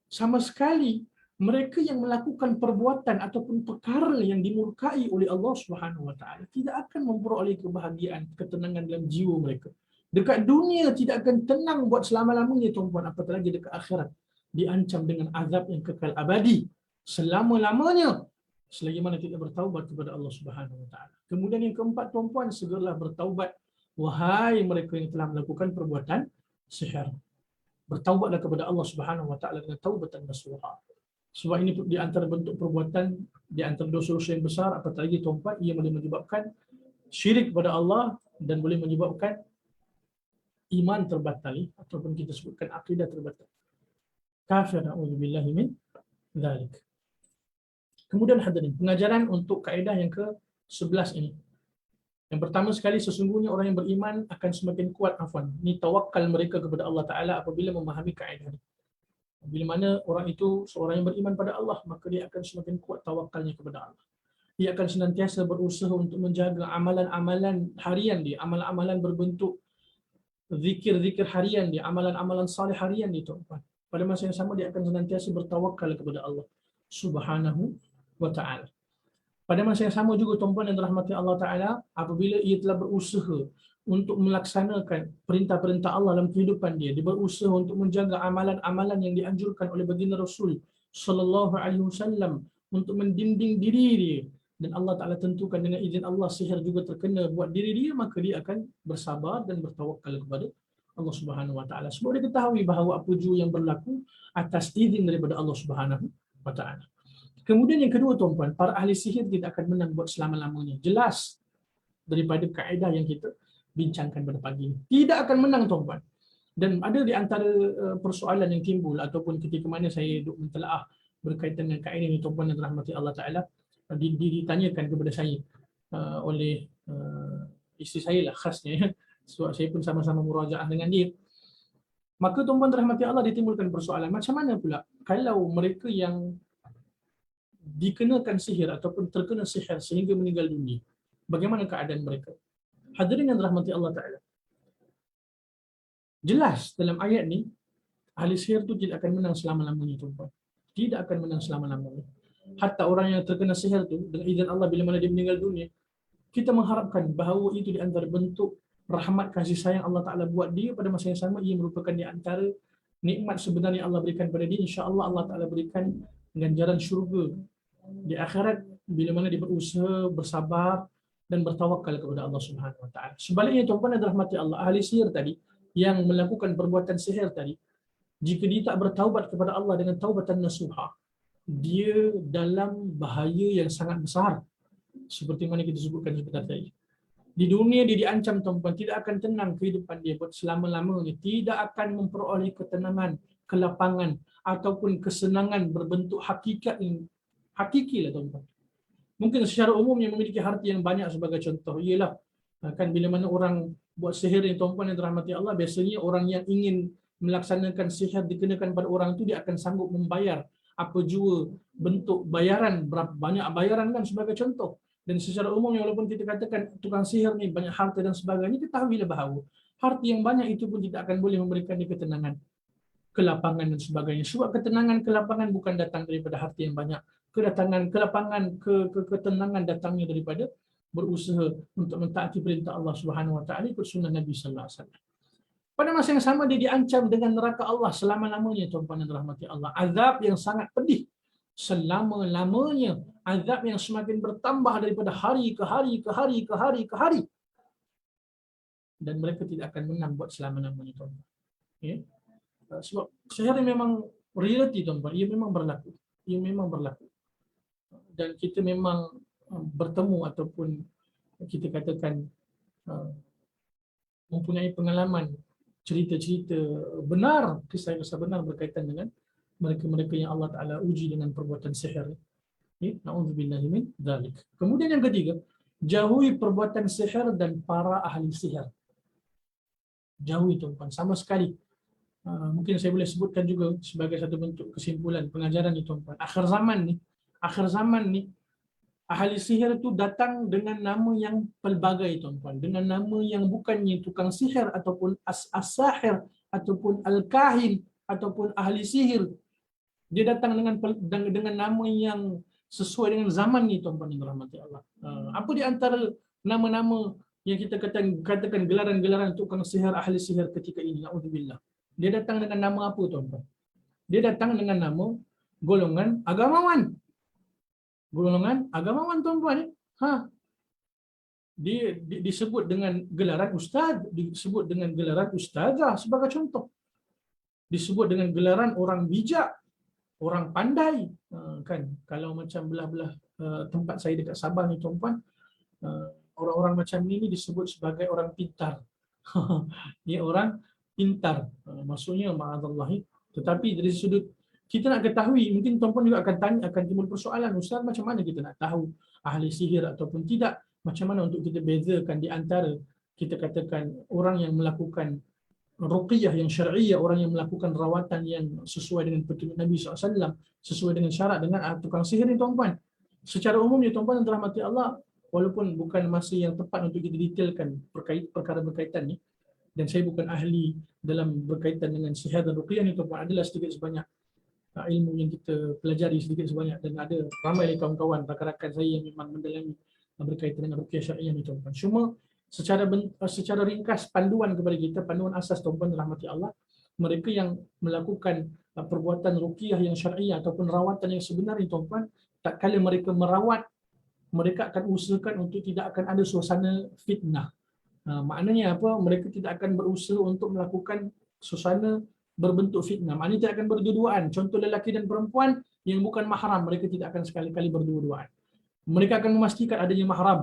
Sama sekali mereka yang melakukan perbuatan ataupun perkara yang dimurkai oleh Allah Subhanahu wa taala tidak akan memperoleh kebahagiaan, ketenangan dalam jiwa mereka. Dekat dunia tidak akan tenang buat selama-lamanya tuan-puan, apatah lagi dekat akhirat diancam dengan azab yang kekal abadi selama-lamanya selagi mana tidak bertaubat kepada Allah Subhanahu wa taala. Kemudian yang keempat tuan-puan, segeralah bertaubat wahai mereka yang telah melakukan perbuatan sihir. Bertaubatlah kepada Allah Subhanahu wa taala dengan taubatan nasuha. Sebab ini di antara bentuk perbuatan, di antara dosa-dosa yang besar, apatah lagi tuan-puan, ia boleh menyebabkan syirik kepada Allah dan boleh menyebabkan iman terbatali ataupun kita sebutkan akidah terbatali. Kafir, na'udzubillahi min dzalik. Kemudian hadirin, pengajaran untuk kaedah yang ke-11 ini. Yang pertama sekali, sesungguhnya orang yang beriman akan semakin kuat, ni tawakal mereka kepada Allah Ta'ala apabila memahami kaedah ini. Bila mana orang itu seorang yang beriman pada Allah, maka dia akan semakin kuat tawakalnya kepada Allah. Dia akan senantiasa berusaha untuk menjaga amalan-amalan harian dia, amalan-amalan berbentuk zikir-zikir harian dia, amalan-amalan salih harian dia tuan-tuan. pada masa yang sama dia akan senantiasa bertawakal kepada Allah Subhanahu wa taala. Pada masa yang sama juga tuan-tuan yang dirahmati Allah Ta'ala, apabila ia telah berusaha untuk melaksanakan perintah-perintah Allah dalam kehidupan dia, dia berusaha untuk menjaga amalan-amalan yang dianjurkan oleh baginda Rasul Sallallahu Alaihi Wasallam untuk mendinding diri dia, dan Allah Ta'ala tentukan dengan izin Allah sihir juga terkena buat diri dia, maka dia akan bersabar dan bertawakal kepada Allah Subhanahu Wa Ta'ala. Sebab dia ketahui bahawa apa jua yang berlaku atas izin daripada Allah Subhanahu Wa Ta'ala. Kemudian yang kedua tuan-tuan, para ahli sihir tidak akan menang buat selama-lamanya. Jelas daripada kaedah yang kita bincangkan pada pagi ini. Tidak akan menang tuan-tuan. Dan ada di antara persoalan yang timbul ataupun ketika mana saya duduk mentelaah berkaitan dengan kaedah ini tuan-tuan yang dirahmati Allah Ta'ala, ditanyakan kepada saya oleh isteri saya lah khasnya, sebab saya pun sama-sama murajaah dengan dia. Maka tuan-tuan dirahmati Allah, ditimbulkan persoalan, macam mana pula kalau mereka yang dikenakan sihir ataupun terkena sihir sehingga meninggal dunia, bagaimana keadaan mereka? Hadirin yang dirahmati Allah Ta'ala, jelas dalam ayat ni ahli sihir tu tidak akan menang selama-lamanya tuan-tuan. Tidak akan menang selama-lamanya. Hatta orang yang terkena sihir tu, dengan izin Allah bila mana dia meninggal dunia, kita mengharapkan bahawa itu di antara bentuk rahmat kasih sayang Allah Ta'ala buat dia. Pada masa yang sama ia merupakan di antara nikmat sebenarnya Allah berikan pada dia. InsyaAllah Allah Ta'ala berikan ganjaran syurga di akhirat bila mana dia berusaha, bersabar dan bertawakal kepada Allah Subhanahu Wa Ta'ala. Sebaliknya tuan-tuan dan rahmati Allah, ahli sihir tadi yang melakukan perbuatan sihir tadi, jika dia tak bertaubat kepada Allah dengan taubatan nasuha, dia dalam bahaya yang sangat besar. Seperti mana kita sebutkan sebentar tadi, di dunia dia diancam tuan-tuan, tidak akan tenang kehidupan dia buat selama-lamanya, tidak akan memperoleh ketenangan, kelapangan ataupun kesenangan berbentuk hakikat yang hakiki lah tuan-tuan. Mungkin secara umum yang memiliki harta yang banyak sebagai contoh ialah kan bila mana orang buat sihir ni tuan-tuan yang dirahmati Allah, biasanya orang yang ingin melaksanakan sihir dikenakan pada orang tu, dia akan sanggup membayar apa jua bentuk bayaran, berapa banyak bayaran kan sebagai contoh. Dan secara umum walaupun kita katakan tukang sihir ni banyak harta dan sebagainya, ketahuilah bahawa harta yang banyak itu pun tidak akan boleh memberikan dia ketenangan, kelapangan dan sebagainya. Sebab ketenangan, kelapangan bukan datang daripada harta yang banyak. Kedatangan, kelapangan, ketenangan datangnya daripada berusaha untuk mentaati perintah Allah Subhanahu Wa Ta'ala, ikut sunnah Nabi Sallallahu Alaihi Wasallam. Pada masa yang sama dia diancam dengan neraka Allah selama-lamanya tuan-tuan yang dirahmati Allah. Azab yang sangat pedih selama-lamanya. Azab yang semakin bertambah daripada hari ke hari ke hari ke hari ke hari. Dan mereka tidak akan menang buat selama-lamanya tuan-tuan. Ya? Sebab sihir memang realiti tuan-tuan, ia memang berlaku. Ia memang berlaku. Dan kita memang bertemu ataupun kita katakan mempunyai pengalaman cerita-cerita benar, kisah-kisah benar berkaitan dengan mereka-mereka yang Allah Ta'ala uji dengan perbuatan sihir. Na'udzubillahi min dzalik. Kemudian yang ketiga, jauhi perbuatan sihir dan para ahli sihir. Jauhi tuan-tuan, sama sekali. Mungkin saya boleh sebutkan juga sebagai satu bentuk kesimpulan pengajaran ni tuan-tuan. Akhir zaman ni ahli sihir itu datang dengan nama yang pelbagai tuan-tuan, dengan nama yang bukannya tukang sihir ataupun as-sahir ataupun al-kahin ataupun ahli sihir. Dia datang dengan nama yang sesuai dengan zaman ni tuan-tuan yang dirahmati Allah. Apa di antara nama-nama yang kita katakan gelaran-gelaran tukang sihir, ahli sihir ketika ini? Na'udzubillah. Dia datang dengan nama apa tuan-tuan? Dia datang dengan nama golongan agamawan. Golongan agamawan tuan-tuan. Dia disebut dengan gelaran ustaz, disebut dengan gelaran ustazah sebagai contoh. Disebut dengan gelaran orang bijak, orang pandai. Kan kalau macam belah-belah tempat saya dekat Sabah ni tuan-tuan, orang-orang macam ni disebut sebagai orang pintar. Dia orang pintar. Maksudnya ma'adallah. Tetapi dari sudut kita nak ketahui, mungkin tuan-tuan juga akan timbul persoalan, ustaz, macam mana kita nak tahu ahli sihir ataupun tidak? Macam mana untuk kita bezakan di antara kita katakan orang yang melakukan ruqyah yang syar'iyah, orang yang melakukan rawatan yang sesuai dengan petunjuk Nabi SAW, sesuai dengan syarat, dengan tukang sihir ni tuan-tuan. Secara umumnya tuan-tuan yang dirahmati Allah, walaupun bukan masa yang tepat untuk kita detailkan perkara berkaitan ni, dan saya bukan ahli dalam berkaitan dengan sihir dan ruqyah ni tuan-tuan, adalah sedikit sebanyak ilmu yang kita pelajari sedikit sebanyak, dan ada ramai kawan-kawan rakan-rakan saya yang memang mendalami berkaitan dengan ruqyah syariah ni tuan-tuan. Cuma secara ringkas panduan kepada kita, panduan asas tuan-tuan rahmati Allah, mereka yang melakukan perbuatan ruqyah yang syariah ataupun rawatan yang sebenar ni tuan-tuan, tak kala mereka merawat, mereka akan usahakan untuk tidak akan ada suasana fitnah. Maknanya apa? Mereka tidak akan berusaha untuk melakukan suasana berbentuk fitnah. Maknanya tidak akan berdua-duaan. Contoh lelaki dan perempuan yang bukan mahram, mereka tidak akan sekali-kali berdua-duaan. Mereka akan memastikan adanya mahram.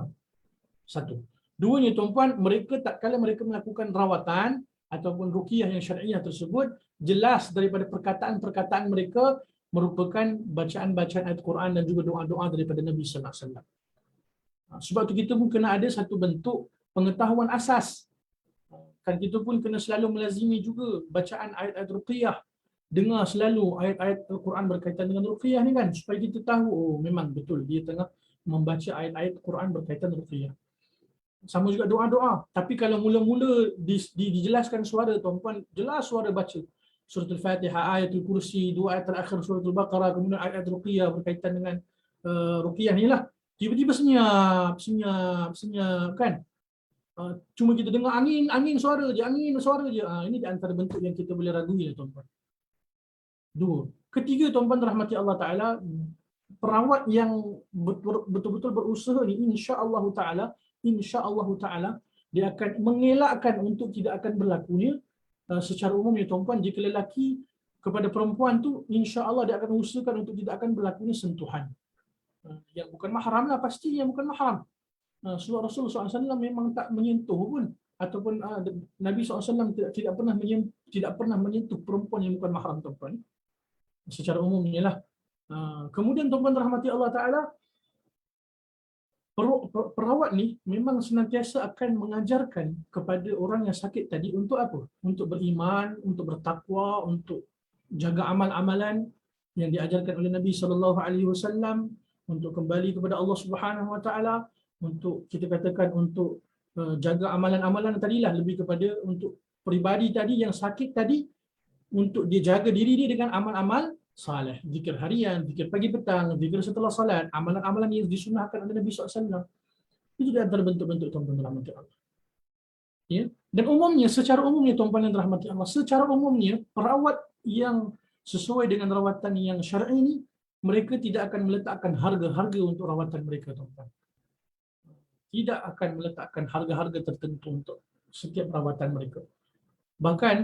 Satu. Duanya tuan-puan, mereka tak kala mereka melakukan rawatan ataupun ruqyah yang syariah tersebut, jelas daripada perkataan-perkataan mereka merupakan bacaan-bacaan ayat Quran dan juga doa-doa daripada Nabi sallallahu alaihi wasallam. Sebab tu kita pun kena ada satu bentuk pengetahuan asas. Kan kita pun kena selalu melazimi juga bacaan ayat-ayat ruqyah. Dengar selalu ayat-ayat Al-Quran berkaitan dengan ruqyah ni kan, supaya kita tahu, oh memang betul dia tengah membaca ayat-ayat Quran berkaitan ruqyah. Sama juga doa-doa. Tapi kalau mula-mula dijelaskan suara tuan-puan, jelas suara baca surah Al-Fatihah, ayatul kursi, dua ayat terakhir surah Al-Baqarah, kemudian ayat ruqyah berkaitan dengan ruqyah ni lah. Tiba-tiba senyap kan. Cuma kita dengar angin suara je. Ini di antara bentuk yang kita boleh ragui lah tuan-puan. Dua. Ketiga tuan-puan rahmati Allah Ta'ala, perawat yang betul-betul berusaha ni, insya-Allah Ta'ala dia akan mengelakkan untuk tidak akan berlakunya secara umumnya tuan-puan, jika lelaki kepada perempuan tu, insya-Allah dia akan usahakan untuk tidak akan berlakunya sentuhan yang bukan mahram lah, pasti yang bukan mahram. Sebab Rasulullah SAW memang tak menyentuh pun, ataupun Nabi SAW tidak pernah menyentuh perempuan yang bukan mahram tuan-puan, secara umumnya lah. Kemudian tuan-puan rahmati Allah Ta'ala, perawat ni memang senantiasa akan mengajarkan kepada orang yang sakit tadi untuk apa? Untuk beriman, untuk bertakwa, untuk jaga amal-amalan yang diajarkan oleh Nabi SAW, untuk kembali kepada Allah Subhanahu Wa Taala, untuk kita katakan untuk jaga amalan-amalan tadilah, lebih kepada untuk peribadi tadi yang sakit tadi, untuk dia jaga diri dia dengan amal-amal saleh, zikir harian, zikir pagi petang, zikir setelah salat, amalan-amalan yang disunahkan oleh Nabi SAW. Itu di antara bentuk-bentuk tuan-tuan rahmati Allah. Ya? Dan umumnya, secara umumnya tuan-tuan yang dirahmati Allah, secara umumnya perawat yang sesuai dengan rawatan yang syar'i ini, mereka tidak akan meletakkan harga-harga untuk rawatan mereka tuan-tuan. Tidak akan meletakkan harga-harga tertentu untuk setiap rawatan mereka. Bahkan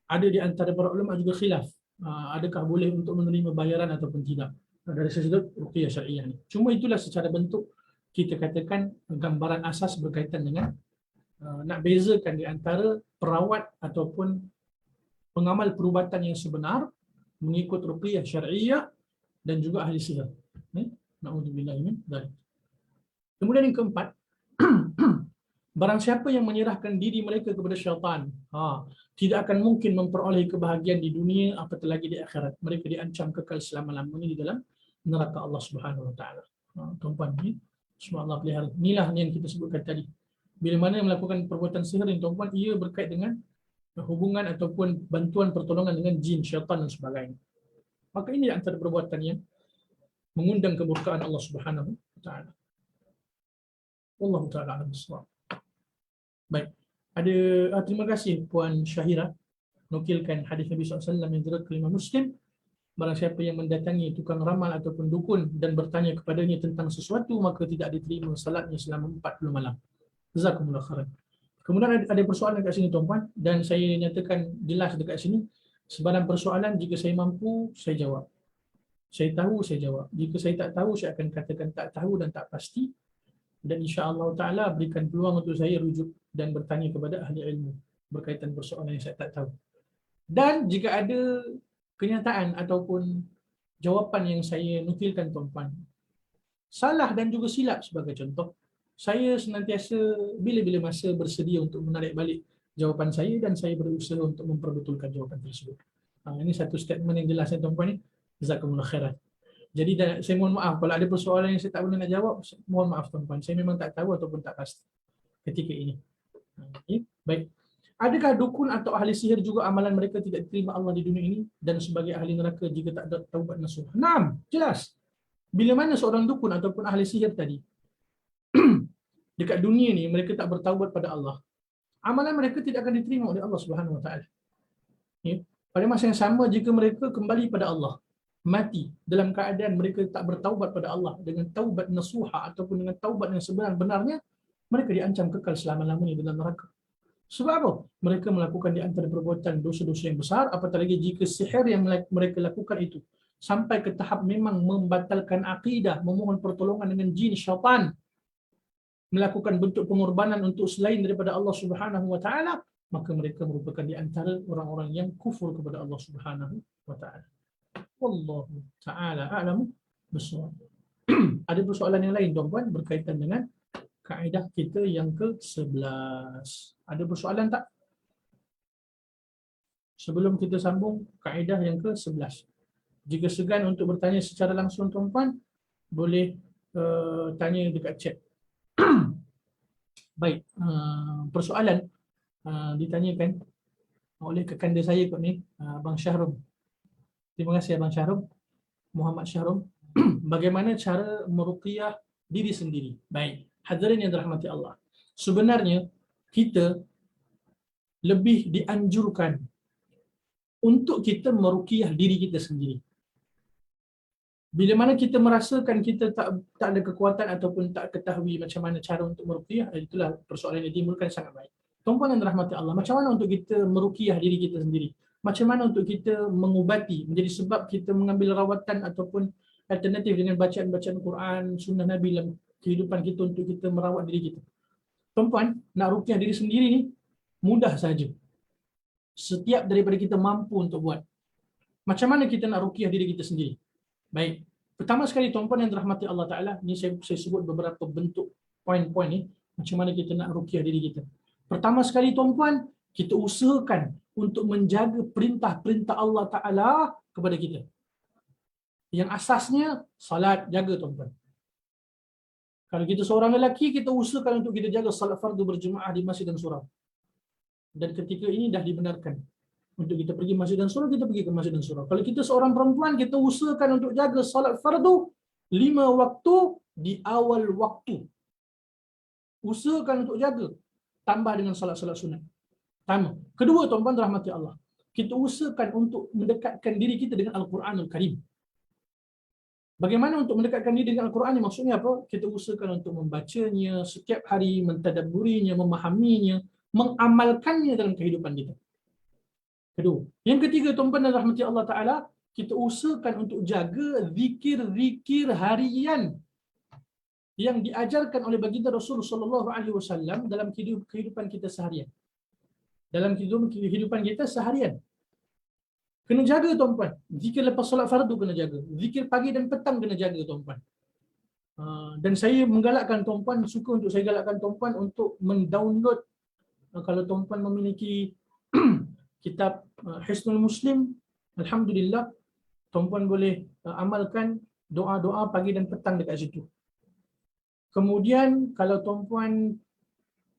ada di antara para ulama juga khilaf, adakah boleh untuk menerima bayaran ataupun tidak dari sudut ruqyah syariah ni. Cuma itulah secara bentuk kita katakan gambaran asas berkaitan dengan nak bezakan di antara perawat ataupun pengamal perubatan yang sebenar mengikut ruqyah syariah dan juga ahli sihir. Na'udzubillah min dzalik. Kemudian yang keempat, barang siapa yang menyerahkan diri mereka kepada syaitan, tidak akan mungkin memperoleh kebahagiaan di dunia apatah lagi di akhirat. Mereka diancam kekal selama-lamanya di dalam neraka Allah Subhanahu Wa Taala. Tuan-tuan ni, semua Allah pelihara. Inilah yang kita sebutkan tadi. Bila mana melakukan perbuatan sihir ini tuan-tuan, ia berkait dengan hubungan ataupun bantuan pertolongan dengan jin, syaitan dan sebagainya. Maka ini antara perbuatan yang mengundang kemurkaan Allah Subhanahu Wa Taala. Wallahu taala a'lam bissawab. Baik. Terima kasih Puan Syahira nukilkan hadis Nabi SAW yang diriwayatkan oleh Imam Muslim. Barang siapa yang mendatangi tukang ramal ataupun dukun dan bertanya kepadanya tentang sesuatu, maka tidak diterima salatnya selama 40 malam. Jazakumullah khairan. Kemudian ada persoalan dekat sini tuan-puan, dan saya nyatakan jelas dekat sini, sebarang persoalan jika saya mampu saya jawab. Saya tahu saya jawab. Jika saya tak tahu saya akan katakan tak tahu dan tak pasti. Dan insya-Allah Ta'ala berikan peluang untuk saya rujuk dan bertanya kepada ahli ilmu berkaitan persoalan yang saya tak tahu. Dan jika ada kenyataan ataupun jawapan yang saya nukilkan tuan-tuan salah dan juga silap sebagai contoh, saya senantiasa bila-bila masa bersedia untuk menarik balik jawapan saya dan saya berusaha untuk memperbetulkan jawapan tersebut. Ini satu statement yang jelas tuan-tuan ni. Jazakumullah khairan. Jadi saya mohon maaf kalau ada persoalan yang saya tak boleh nak jawab, mohon maaf tuan-tuan. Saya memang tak tahu ataupun tak pasti ketika ini. Okay. Baik. Adakah dukun atau ahli sihir juga amalan mereka tidak diterima Allah di dunia ini dan sebagai ahli neraka jika tak ada taubat nasuh? Naam, jelas. Bila mana seorang dukun ataupun ahli sihir tadi dekat dunia ni mereka tak bertaubat pada Allah, amalan mereka tidak akan diterima oleh Allah Subhanahu Wa Taala. Ya. Pada masa yang sama jika mereka kembali pada Allah, mati dalam keadaan mereka tak bertaubat pada Allah dengan taubat nasuha ataupun dengan taubat yang sebenar-benarnya, mereka diancam kekal selama-lamanya dalam neraka. Sebab apa? Mereka melakukan di antara perbuatan dosa-dosa yang besar, apatah lagi jika sihir yang mereka lakukan itu sampai ke tahap memang membatalkan akidah, memohon pertolongan dengan jin, syaitan, melakukan bentuk pengorbanan untuk selain daripada Allah Subhanahu Wa Taala, maka mereka merupakan di antara orang-orang yang kufur kepada Allah Subhanahu Wa Taala. Wallahu taala a'lamu bissawab. Ada persoalan yang lain tuan-puan berkaitan dengan kaedah kita yang ke-11. Ada persoalan tak? Sebelum kita sambung kaedah yang ke-11. Jika segan untuk bertanya secara langsung tuan-puan, boleh tanya dekat chat. Baik, persoalan ditanyakan oleh kekanda saya kot ni, Abang Syahrum. Terima kasih Abang Syahrum, Muhammad Syahrum. Bagaimana cara meruqyah diri sendiri? Baik, hadirin yang dirahmati Allah. Sebenarnya kita lebih dianjurkan untuk kita meruqyah diri kita sendiri. Bila mana kita merasakan kita tak ada kekuatan ataupun tak ketahui macam mana cara untuk meruqyah, itulah persoalan yang timbulkan sangat baik. Tuan-puan yang dirahmati Allah, macam mana untuk kita meruqyah diri kita sendiri? Macam mana untuk kita mengubati menjadi sebab kita mengambil rawatan ataupun alternatif dengan bacaan-bacaan Quran, sunnah Nabi dalam kehidupan kita untuk kita merawat diri kita? Tuan-puan, nak ruqyah diri sendiri ni mudah saja. Setiap daripada kita mampu untuk buat. Macam mana kita nak ruqyah diri kita sendiri? Baik. Pertama sekali tuan-puan yang dirahmati Allah Taala, ni saya sebut beberapa bentuk poin-poin ni macam mana kita nak ruqyah diri kita. Pertama sekali tuan-puan, kita usahakan untuk menjaga perintah-perintah Allah Taala kepada kita. Yang asasnya salat, jaga tuan-puan. Kalau kita seorang lelaki, kita usahakan untuk kita jaga salat fardu berjemaah di masjid dan surau. Dan ketika ini dah dibenarkan untuk kita pergi masjid dan surau, kita pergi ke masjid dan surau. Kalau kita seorang perempuan, kita usahakan untuk jaga salat fardu 5 waktu di awal waktu. Usahakan untuk jaga, tambah dengan salat-salat sunat. Pertama. Kedua, tuan-tuan rahmati Allah, kita usahakan untuk mendekatkan diri kita dengan Al-Quranul Karim. Bagaimana untuk mendekatkan diri dengan Al-Quran ni? Maksudnya apa? Kita usahakan untuk membacanya setiap hari, mentadabburinya, memahaminya, mengamalkannya dalam kehidupan kita. Kedua. Yang ketiga, tuan-tuan dan rahmati Allah Ta'ala, kita usahakan untuk jaga zikir-zikir harian yang diajarkan oleh baginda Rasulullah SAW dalam kehidupan kita seharian. Dalam kehidupan kita seharian. Kena jaga tuan-puan. Zikir lepas solat fardu kena jaga. Zikir pagi dan petang kena jaga tuan-puan. Dan saya menggalakkan tuan-puan, suka untuk saya galakkan tuan-puan untuk mendownload, kalau tuan-puan memiliki kitab Hisnul Muslim, alhamdulillah, tuan-puan boleh amalkan doa-doa pagi dan petang dekat situ. Kemudian kalau tuan-puan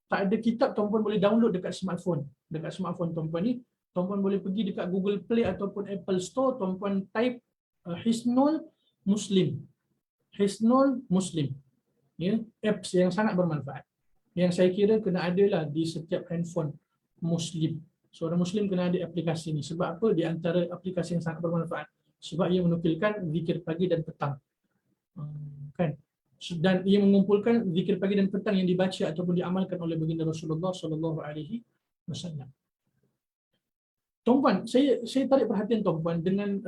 tak ada kitab, tuan-puan boleh download dekat smartphone. Dekat smartphone tuan-puan ni, tuan-puan boleh pergi dekat Google Play ataupun Apple Store, tuan-puan type Hisnul Muslim. Hisnul Muslim. Ya, apps yang sangat bermanfaat. Yang saya kira kena ada lah di setiap handphone Muslim. Seorang Muslim kena ada aplikasi ni. Sebab apa? Di antara aplikasi yang sangat bermanfaat. Sebab ia menukilkan zikir pagi dan petang. Kan? Dan ia mengumpulkan zikir pagi dan petang yang dibaca ataupun diamalkan oleh baginda Rasulullah SAW. Tuan-puan, saya tarik perhatian tuan-puan dengan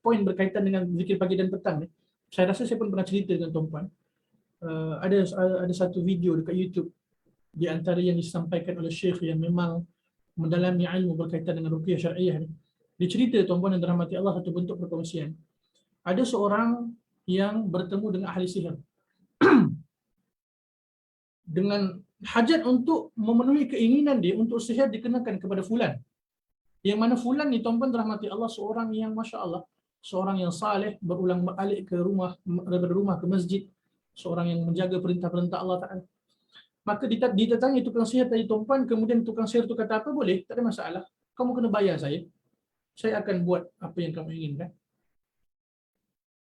poin berkaitan dengan zikir pagi dan petang ni. Saya rasa saya pun pernah cerita dengan tuan-puan. Ada satu video dekat YouTube di antara yang disampaikan oleh Syekh yang memang mendalami ilmu berkaitan dengan ruqyah syar'iyyah ni. Dia cerita tuan-puan yang dirahmati Allah, satu bentuk perkongsian. Ada seorang yang bertemu dengan ahli sihir dengan hajat untuk memenuhi keinginan dia untuk sihir dikenakan kepada fulan. Yang mana fulan ni tuan-puan dirahmati Allah seorang yang masya-Allah, seorang yang saleh, berulang balik ke rumah, daripada rumah ke masjid, seorang yang menjaga perintah-perintah Allah Taala. Maka dia tanya tukang sihir tadi tuan-puan, kemudian tukang sihir tu kata apa, boleh, tak ada masalah. Kamu kena bayar saya akan buat apa yang kamu inginkan.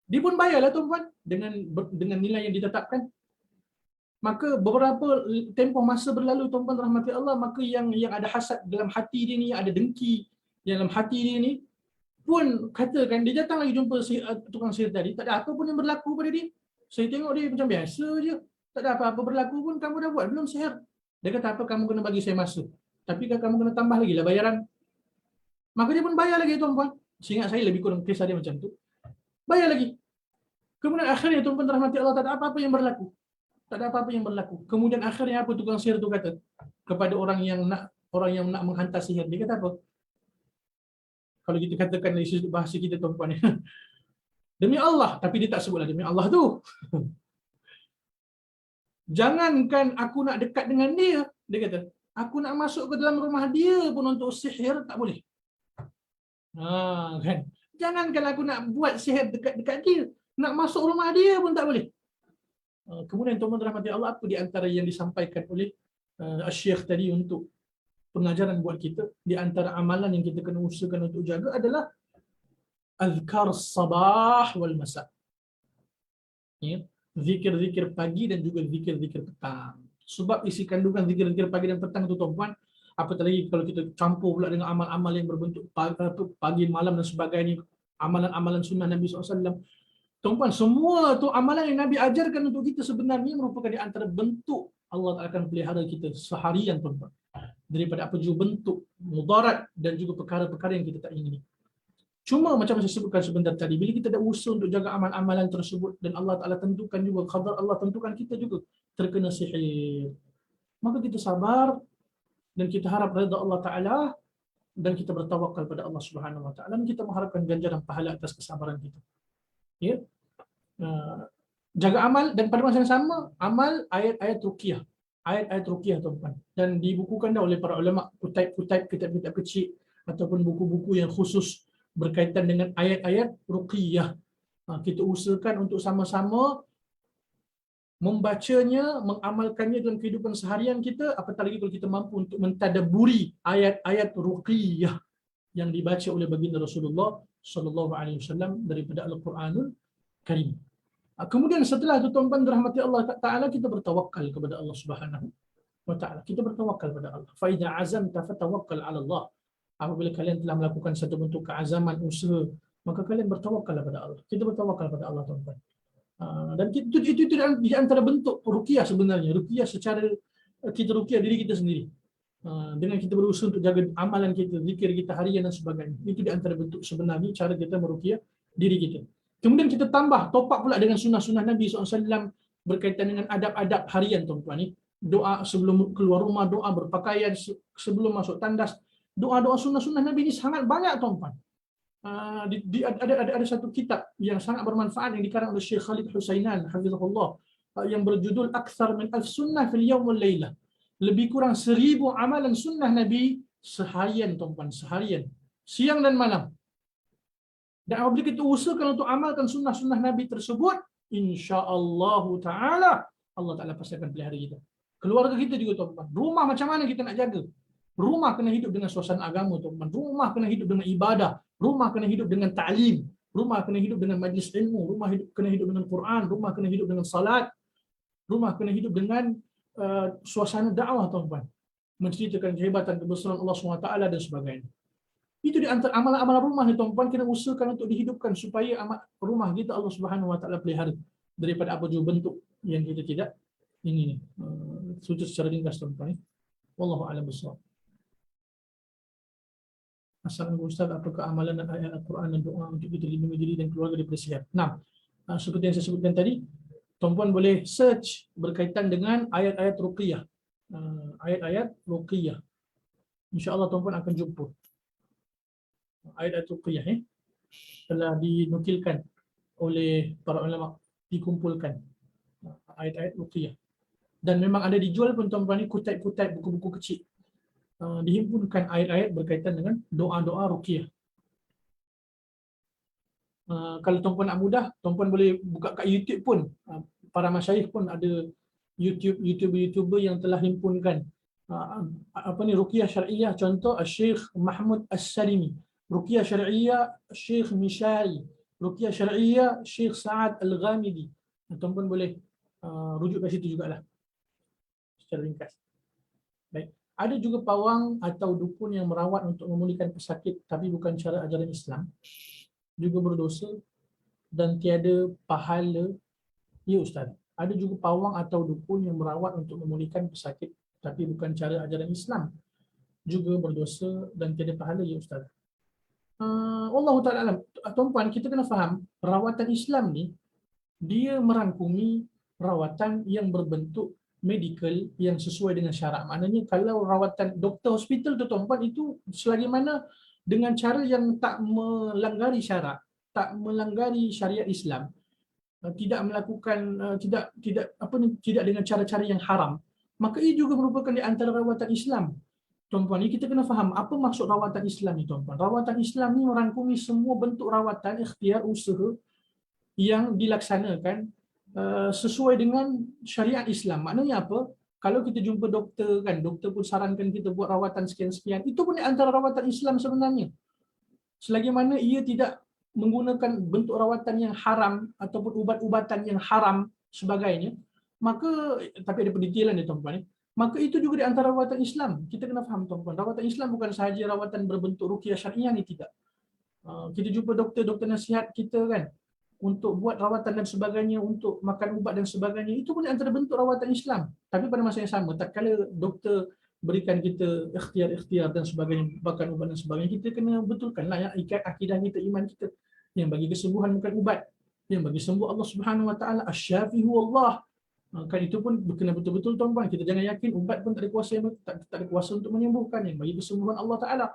Dia pun bayarlah tuan-puan dengan nilai yang ditetapkan. Maka beberapa tempoh masa berlalu tuan-puan rahmati Allah, maka yang ada hasad dalam hati dia ni, yang ada dengki dalam hati dia ni pun katakan, dia datang lagi jumpa tukang sihir tadi, tak ada apa pun yang berlaku pada dia. Saya tengok dia macam biasa je, tak ada apa-apa berlaku pun. Kamu dah buat belum sihir? Dia kata, apa, kamu kena bagi saya masa, tapi kan kamu kena tambah lagi lah bayaran. Maka dia pun bayar lagi tuan-puan. Seingat saya lebih kurang kisah dia macam tu, bayar lagi. Kemudian akhirnya tuan-puan rahmati Allah, tak ada apa-apa yang berlaku. Tak ada apa-apa yang berlaku. Kemudian akhirnya apa tukang sihir tu kata kepada orang yang nak menghantar sihir? Dia kata apa? Kalau kita katakan dari sudut bahasa kita tuan-puan, demi Allah, tapi dia tak sebutlah demi Allah tu. Jangankan aku nak dekat dengan dia kata, aku nak masuk ke dalam rumah dia pun untuk sihir tak boleh. Kan? Jangankan aku nak buat sihir dekat dia, nak masuk rumah dia pun tak boleh. Kemudian tuan-tuan rahmati Allah, apa di antara yang disampaikan oleh Syekh tadi untuk pengajaran buat kita, di antara amalan yang kita kena usahakan untuk jaga adalah azkar sabah wal masa. Ya, zikir-zikir pagi dan juga zikir-zikir petang. Sebab isi kandungan zikir-zikir pagi dan petang itu tuan-tuan, apatah lagi kalau kita campur pula dengan amal-amal yang berbentuk pagi, malam dan sebagainya, amalan-amalan sunnah Nabi SAW. Tuan-puan, semua tu amalan yang Nabi ajarkan untuk kita sebenarnya merupakan di antara bentuk Allah akan pelihara kita seharian tuan-puan, daripada apa juga bentuk mudarat dan juga perkara-perkara yang kita tak ingini. Cuma macam saya sebutkan sebentar tadi, bila kita ada usaha untuk jaga amal-amalan tersebut dan Allah Ta'ala tentukan juga, qadar Allah tentukan kita juga terkena sihir, maka kita sabar dan kita harap redha Allah Ta'ala dan kita bertawakal pada Allah Subhanahu Wa Ta'ala dan kita mengharapkan ganjaran pahala atas kesabaran kita. Ya. Jaga amal dan pada masa yang sama amal ayat-ayat ruqyah. Ayat-ayat ruqyah tuan-tuan. Dan dibukukan dah oleh para ulama kutaib-kutaib, kitab-kitab kecil ataupun buku-buku yang khusus berkaitan dengan ayat-ayat ruqyah. Kita usahakan untuk sama-sama membacanya, mengamalkannya dalam kehidupan seharian kita, apatah lagi kalau kita mampu untuk mentadabburi ayat-ayat ruqyah yang dibaca oleh baginda Rasulullah sallallahu alaihi wasallam daripada Al-Quranul Karim. Kemudian setelah itu tuan-tuan dirahmati Allah Ta'ala, kita bertawakal kepada Allah Subhanahu Wa Ta'ala. Kita bertawakal kepada Allah. Fa idza azamta fatawakkal 'ala Allah. Apabila kalian telah melakukan satu bentuk keazaman usaha, maka kalian bertawakal kepada Allah. Kita bertawakal kepada Allah tuan-tuan. Dan itu di antara bentuk ruqyah sebenarnya. Ruqyah secara kita ruqyah diri kita sendiri. Dengan kita berusaha untuk jaga amalan kita, zikir kita harian dan sebagainya. Itu di antara bentuk sebenarnya cara kita meruqyah diri kita. Kemudian kita tambah, top up pula dengan sunnah-sunnah Nabi SAW berkaitan dengan adab-adab harian tuan-tuan ni. Doa sebelum keluar rumah, doa berpakaian, sebelum masuk tandas. Doa-doa sunnah-sunnah Nabi ni sangat banyak tuan-tuan. Ada satu kitab yang sangat bermanfaat yang dikarang oleh Syekh Khalid Husainan hafizahullah, yang berjudul Akthar min alf sunnah fil yawm wal laylah. Lebih kurang 1000 amalan sunnah Nabi seharian tuan-tuan, seharian, siang dan malam. Dan apabila kita usahakan untuk amalkan sunnah-sunnah Nabi tersebut, insya-Allah Ta'ala, Allah Ta'ala pasti akan pelihara kita. Keluarga kita juga tuan-tuan. Rumah macam mana kita nak jaga? Rumah kena hidup dengan suasana agama tuan-tuan. Rumah kena hidup dengan ibadah. Rumah kena hidup dengan ta'lim. Rumah kena hidup dengan majlis ilmu. Rumah kena hidup dengan Quran. Rumah kena hidup dengan salat. Rumah kena hidup dengan suasana dakwah tuan-tuan. Menceritakan kehebatan kebesaran Allah SWT dan sebagainya. Itu di antara amalan-amalan rumah ni tuan-tuan, kena usahakan untuk dihidupkan supaya rumah kita Allah Subhanahu Wa Ta'ala pelihara daripada apa juga bentuk yang kita tidak ingini. Sujud secara ringkas tuan-tuan. Wallahu a'lam bishawab. Assalamualaikum Ustaz, apakah amalan dan ayat Al-Quran dan doa untuk kita lindungi diri dan keluarga daripada sihir? Nah, seperti yang saya sebutkan tadi, tuan-tuan boleh search berkaitan dengan ayat-ayat ruqyah. Ayat-ayat ruqyah. InsyaAllah tuan-tuan akan jumpa. Ayat-ayat ruqyah telah dinukilkan oleh para ulama, dikumpulkan ayat-ayat ruqyah. Dan memang ada dijual pun tuan-tuan ni kutaib-kutaib, buku-buku kecil. Dihimpunkan ayat-ayat berkaitan dengan doa-doa ruqyah. Kalau tuan-puan nak mudah, tuan-puan boleh buka kat YouTube pun. Para masyayikh pun ada YouTuber yang telah himpunkan ruqyah syar'iyah. Contoh Syekh Mahmud As-Salimi, ruqyah syar'iyah Syekh Mishari, ruqyah syar'iyah Syekh Sa'ad Al-Ghamidi. Tuan-tuan boleh rujuk kat situ jugalah secara ringkas. Baik. Ada juga pawang atau dukun yang merawat untuk memulihkan pesakit tapi bukan cara ajaran Islam, juga berdosa dan tiada pahala. Ya Ustaz, ada juga pawang atau dukun yang merawat untuk memulihkan pesakit tapi bukan cara ajaran Islam, juga berdosa dan tiada pahala. Ya Ustaz. Wallahu ta'ala alam. Tuan-tuan, kita kena faham rawatan Islam ni dia merangkumi rawatan yang berbentuk medical yang sesuai dengan syarak. Maknanya kalau rawatan doktor hospital tu tuan-tuan, itu selagi mana dengan cara yang tak melanggar syarak, tak melanggar syariat Islam, tidak melakukan tidak dengan cara-cara yang haram, maka ia juga merupakan di antara rawatan Islam. Tuan-tuan, ni kita kena faham apa maksud rawatan Islam ni tuan-tuan. Rawatan Islam ni merangkumi semua bentuk rawatan, ikhtiar, usaha yang dilaksanakan sesuai dengan syariat Islam. Maknanya apa? Kalau kita jumpa doktor kan, doktor pun sarankan kita buat rawatan sekian-sekian, itu pun di antara rawatan Islam sebenarnya. Selagi mana ia tidak menggunakan bentuk rawatan yang haram ataupun ubat-ubatan yang haram sebagainya, maka tapi ada pendetailan dia tuan-tuan, maka itu juga di antara rawatan Islam. Kita kena faham tuan-tuan, rawatan Islam bukan sahaja rawatan berbentuk ruqyah syariah ni, tidak. Kita jumpa doktor nasihat kita kan untuk buat rawatan dan sebagainya, untuk makan ubat dan sebagainya, itu pun di antara bentuk rawatan Islam. Tapi pada masa yang sama, tak kala doktor berikan kita ikhtiar dan sebagainya, makan ubat dan sebagainya, kita kena betulkanlah yang ikat akidah kita, iman kita. Yang bagi kesembuhan bukan ubat, yang bagi sembuh Allah Subhanahu Wa Taala. Asy-Syafi huwa Allah. Kan itu pun kena betul-betul tuan-tuan. Kita jangan yakin ubat pun tak ada kuasa untuk menyembuhkan. Yang bagi kesembuhan Allah Taala.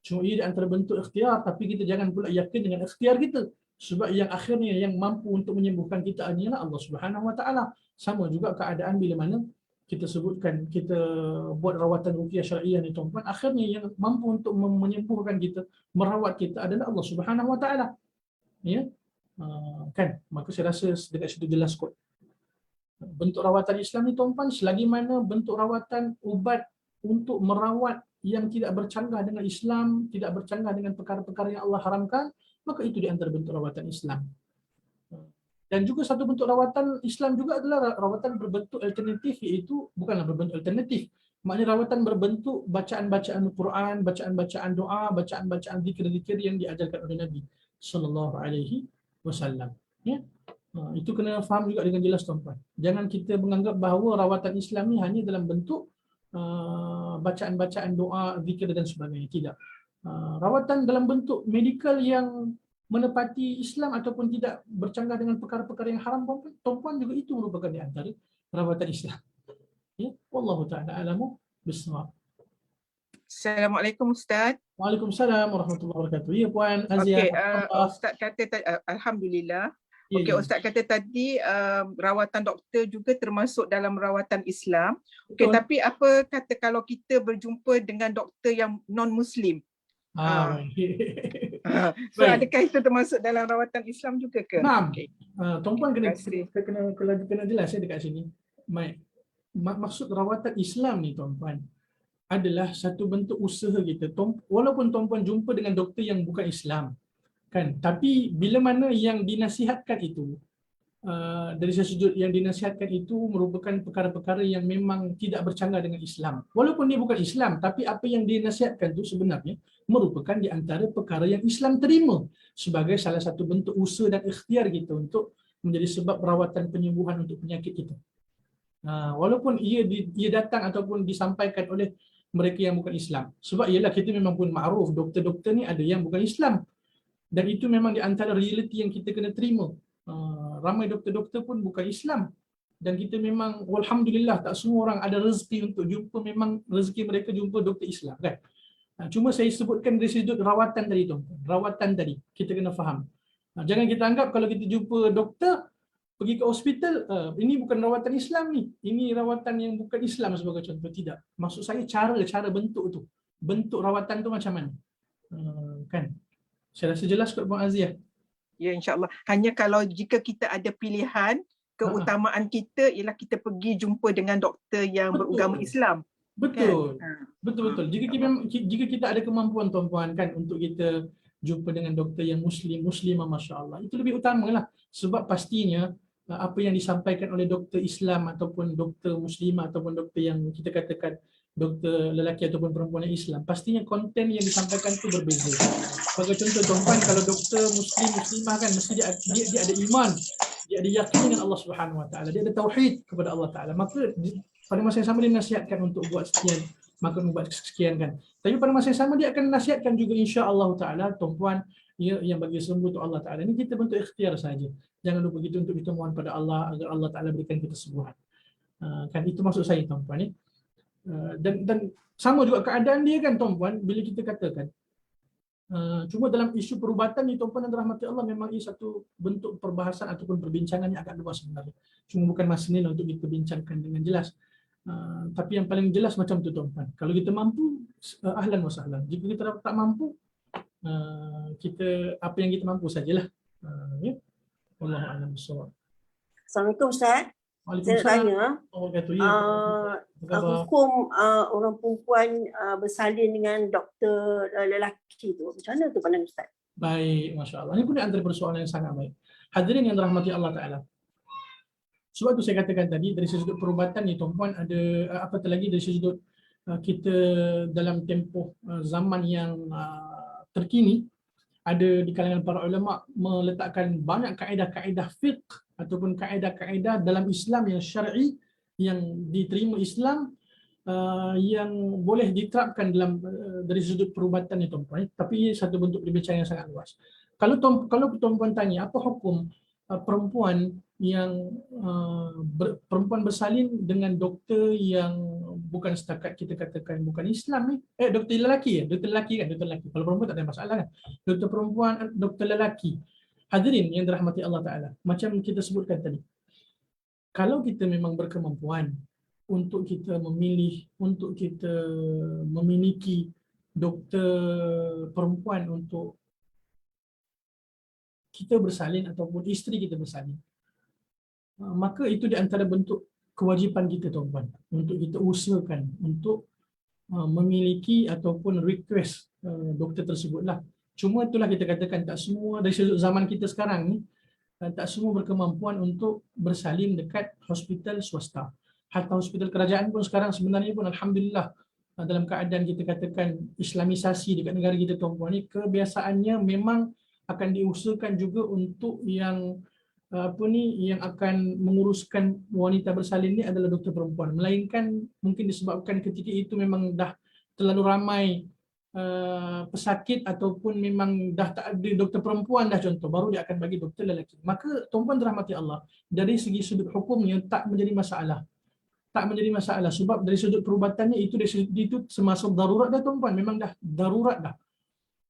Cuma ia di antara bentuk ikhtiar, tapi kita jangan pula yakin dengan ikhtiar kita. Sebab yang akhirnya yang mampu untuk menyembuhkan kita adalah Allah Subhanahu Wa Taala. Sama juga keadaan bila mana kita sebutkan kita buat rawatan ruqyah syariah ni tuan-tuan, akhirnya yang mampu untuk menyembuhkan kita, merawat kita adalah Allah Subhanahu Wa Taala. Ya, kan? Maka saya rasa dekat situ jelas kot. Bentuk rawatan Islam ni tuan-tuan, selagi mana bentuk rawatan ubat untuk merawat yang tidak bercanggah dengan Islam, tidak bercanggah dengan perkara-perkara yang Allah haramkan, maka itu di antara bentuk rawatan Islam. Dan juga satu bentuk rawatan Islam juga adalah rawatan berbentuk alternatif, iaitu bukanlah berbentuk alternatif, maknanya rawatan berbentuk bacaan-bacaan Al-Quran, bacaan-bacaan doa, bacaan-bacaan zikir-zikir yang diajarkan oleh Nabi sallallahu alaihi wasallam. Ya. Itu kena faham juga dengan jelas tuan-tuan. Jangan kita menganggap bahawa rawatan Islam ni hanya dalam bentuk bacaan-bacaan doa, zikir dan sebagainya. Tidak. Rawatan dalam bentuk medikal yang menepati Islam ataupun tidak bercanggah dengan perkara-perkara yang haram, tuan-tuan, juga itu merupakan di antara rawatan Islam. Ya, wallahu taala alamu bissawab. Assalamualaikum Ustaz. Waalaikumsalam warahmatullahi wabarakatuh. Ya Puan Azia. Okey, Ustaz kata alhamdulillah. Okey, Ustaz kata tadi rawatan doktor juga termasuk dalam rawatan Islam. Okey, tapi apa kata kalau kita berjumpa dengan doktor yang non-Muslim? So adakah itu termasuk dalam rawatan Islam juga ke? Nah, tuan-puan kena jelas dekat sini. Maksud rawatan Islam ni tuan-puan adalah satu bentuk usaha kita. Walaupun tuan-puan jumpa dengan doktor yang bukan Islam, kan? Tapi bila mana yang dinasihatkan itu dari sudut yang dinasihatkan itu merupakan perkara-perkara yang memang tidak bercanggah dengan Islam. Walaupun dia bukan Islam, tapi apa yang dinasihatkan itu sebenarnya merupakan di antara perkara yang Islam terima sebagai salah satu bentuk usaha dan ikhtiar kita untuk menjadi sebab perawatan penyembuhan untuk penyakit kita. Walaupun ia datang ataupun disampaikan oleh mereka yang bukan Islam. Sebab ialah kita memang pun makruf doktor-doktor ni ada yang bukan Islam. Dan itu memang di antara realiti yang kita kena terima. Ramai doktor-doktor pun bukan Islam. Dan kita memang, alhamdulillah, tak semua orang ada rezeki untuk jumpa, memang rezeki mereka jumpa doktor Islam, kan? Cuma saya sebutkan dari sudut rawatan tadi tu. Rawatan tadi, kita kena faham. Jangan kita anggap kalau kita jumpa doktor, pergi ke hospital, ini bukan rawatan Islam ni. Ini rawatan yang bukan Islam sebagai contoh. Tidak. Maksud saya cara bentuk tu. Bentuk rawatan tu macam mana. Kan? Saya rasa jelas kot Puan Azia. Ya, insyaAllah. Hanya kalau jika kita ada pilihan keutamaan kita ialah kita pergi jumpa dengan doktor yang beragama Islam. Betul. Kan? Betul. Jika kita ada kemampuan tuan-puan kan untuk kita jumpa dengan doktor yang muslimah, masya-Allah, itu lebih utamalah, sebab pastinya apa yang disampaikan oleh doktor Islam ataupun doktor muslimah ataupun doktor yang kita katakan doktor lelaki ataupun perempuan yang Islam, pastinya konten yang disampaikan itu berbeza. Sebagai contoh tuan-puan, kalau doktor muslimah kan mesti dia ada iman, dia ada yakin dengan Allah Subhanahu Wa Taala, dia ada tauhid kepada Allah Taala. Maka pada masa yang sama dia nasihatkan untuk buat sekian, maka buat sekian kan. Tapi pada masa yang sama dia akan nasihatkan juga insya-Allah Taala tuan-puan, ya, yang bagi sembuh tu Allah Taala. Ini kita bentuk ikhtiar saja. Jangan lupa kita untuk kita mohon pada Allah agar Allah Taala berikan kita kesembuhan. Kan itu maksud saya tuan-puan ni. Dan sama juga keadaan dia kan tuan-puan, bila kita katakan cuma dalam isu perubatan ni tuan-puan dan rahmati Allah, memang ini satu bentuk perbahasan ataupun perbincangan yang agak luas sebenarnya. Cuma bukan masa ni lah untuk kita bincangkan dengan jelas. Tapi yang paling jelas macam tu tuan-puan. Kalau kita mampu, ahlan wa sahlan. Jika kita tak mampu, kita apa yang kita mampu sajalah. Ya. Wallahu a'lam bissawab. Assalamualaikum Ustaz. Saya nak tanya, hukum orang perempuan bersalin dengan doktor lelaki tu, macam mana tu pandang Ustaz? Baik, masya-Allah. Ini pun antara persoalan yang sangat baik. Hadirin yang dirahmati Allah Taala. Sebab tu saya katakan tadi, dari sudut perubatan ni tuan-puan, ada apatah lagi dari sudut kita dalam tempoh zaman yang terkini, ada di kalangan para ulama meletakkan banyak kaedah-kaedah fiqh ataupun kaedah-kaedah dalam Islam yang syar'i, yang diterima Islam, yang boleh diterapkan dalam dari sudut perubatan ni tuan-puan. Tapi satu bentuk perbincangan yang sangat luas. Kalau tuan-puan tanya apa hukum perempuan yang perempuan bersalin dengan doktor yang bukan setakat kita katakan bukan Islam ni, doktor lelaki doktor lelaki. Kalau perempuan tak ada masalah kan. Doktor perempuan, doktor lelaki. Hadirin yang dirahmati Allah Taala, macam kita sebutkan tadi, kalau kita memang berkemampuan untuk kita memilih, untuk kita memiliki doktor perempuan untuk kita bersalin ataupun isteri kita bersalin, maka itu di antara bentuk kewajipan kita tuan-tuan, untuk kita usahakan untuk memiliki ataupun request doktor tersebutlah. Cuma itulah kita katakan, tak semua dari sudut zaman kita sekarang ni, tak semua berkemampuan untuk bersalin dekat hospital swasta. Hatta hospital kerajaan pun sekarang sebenarnya pun alhamdulillah dalam keadaan kita katakan islamisasi dekat negara kita tuan-puan ni, kebiasaannya memang akan diusahakan juga untuk yang yang akan menguruskan wanita bersalin ni adalah doktor perempuan. Melainkan mungkin disebabkan ketika itu memang dah terlalu ramai pesakit ataupun memang dah tak ada doktor perempuan dah contoh, baru dia akan bagi doktor lelaki. Maka tuan-puan dirahmati Allah, dari segi sudut hukumnya tak menjadi masalah. Tak menjadi masalah sebab dari sudut perubatannya itu termasuk darurat dah tuan-puan, memang dah darurat dah.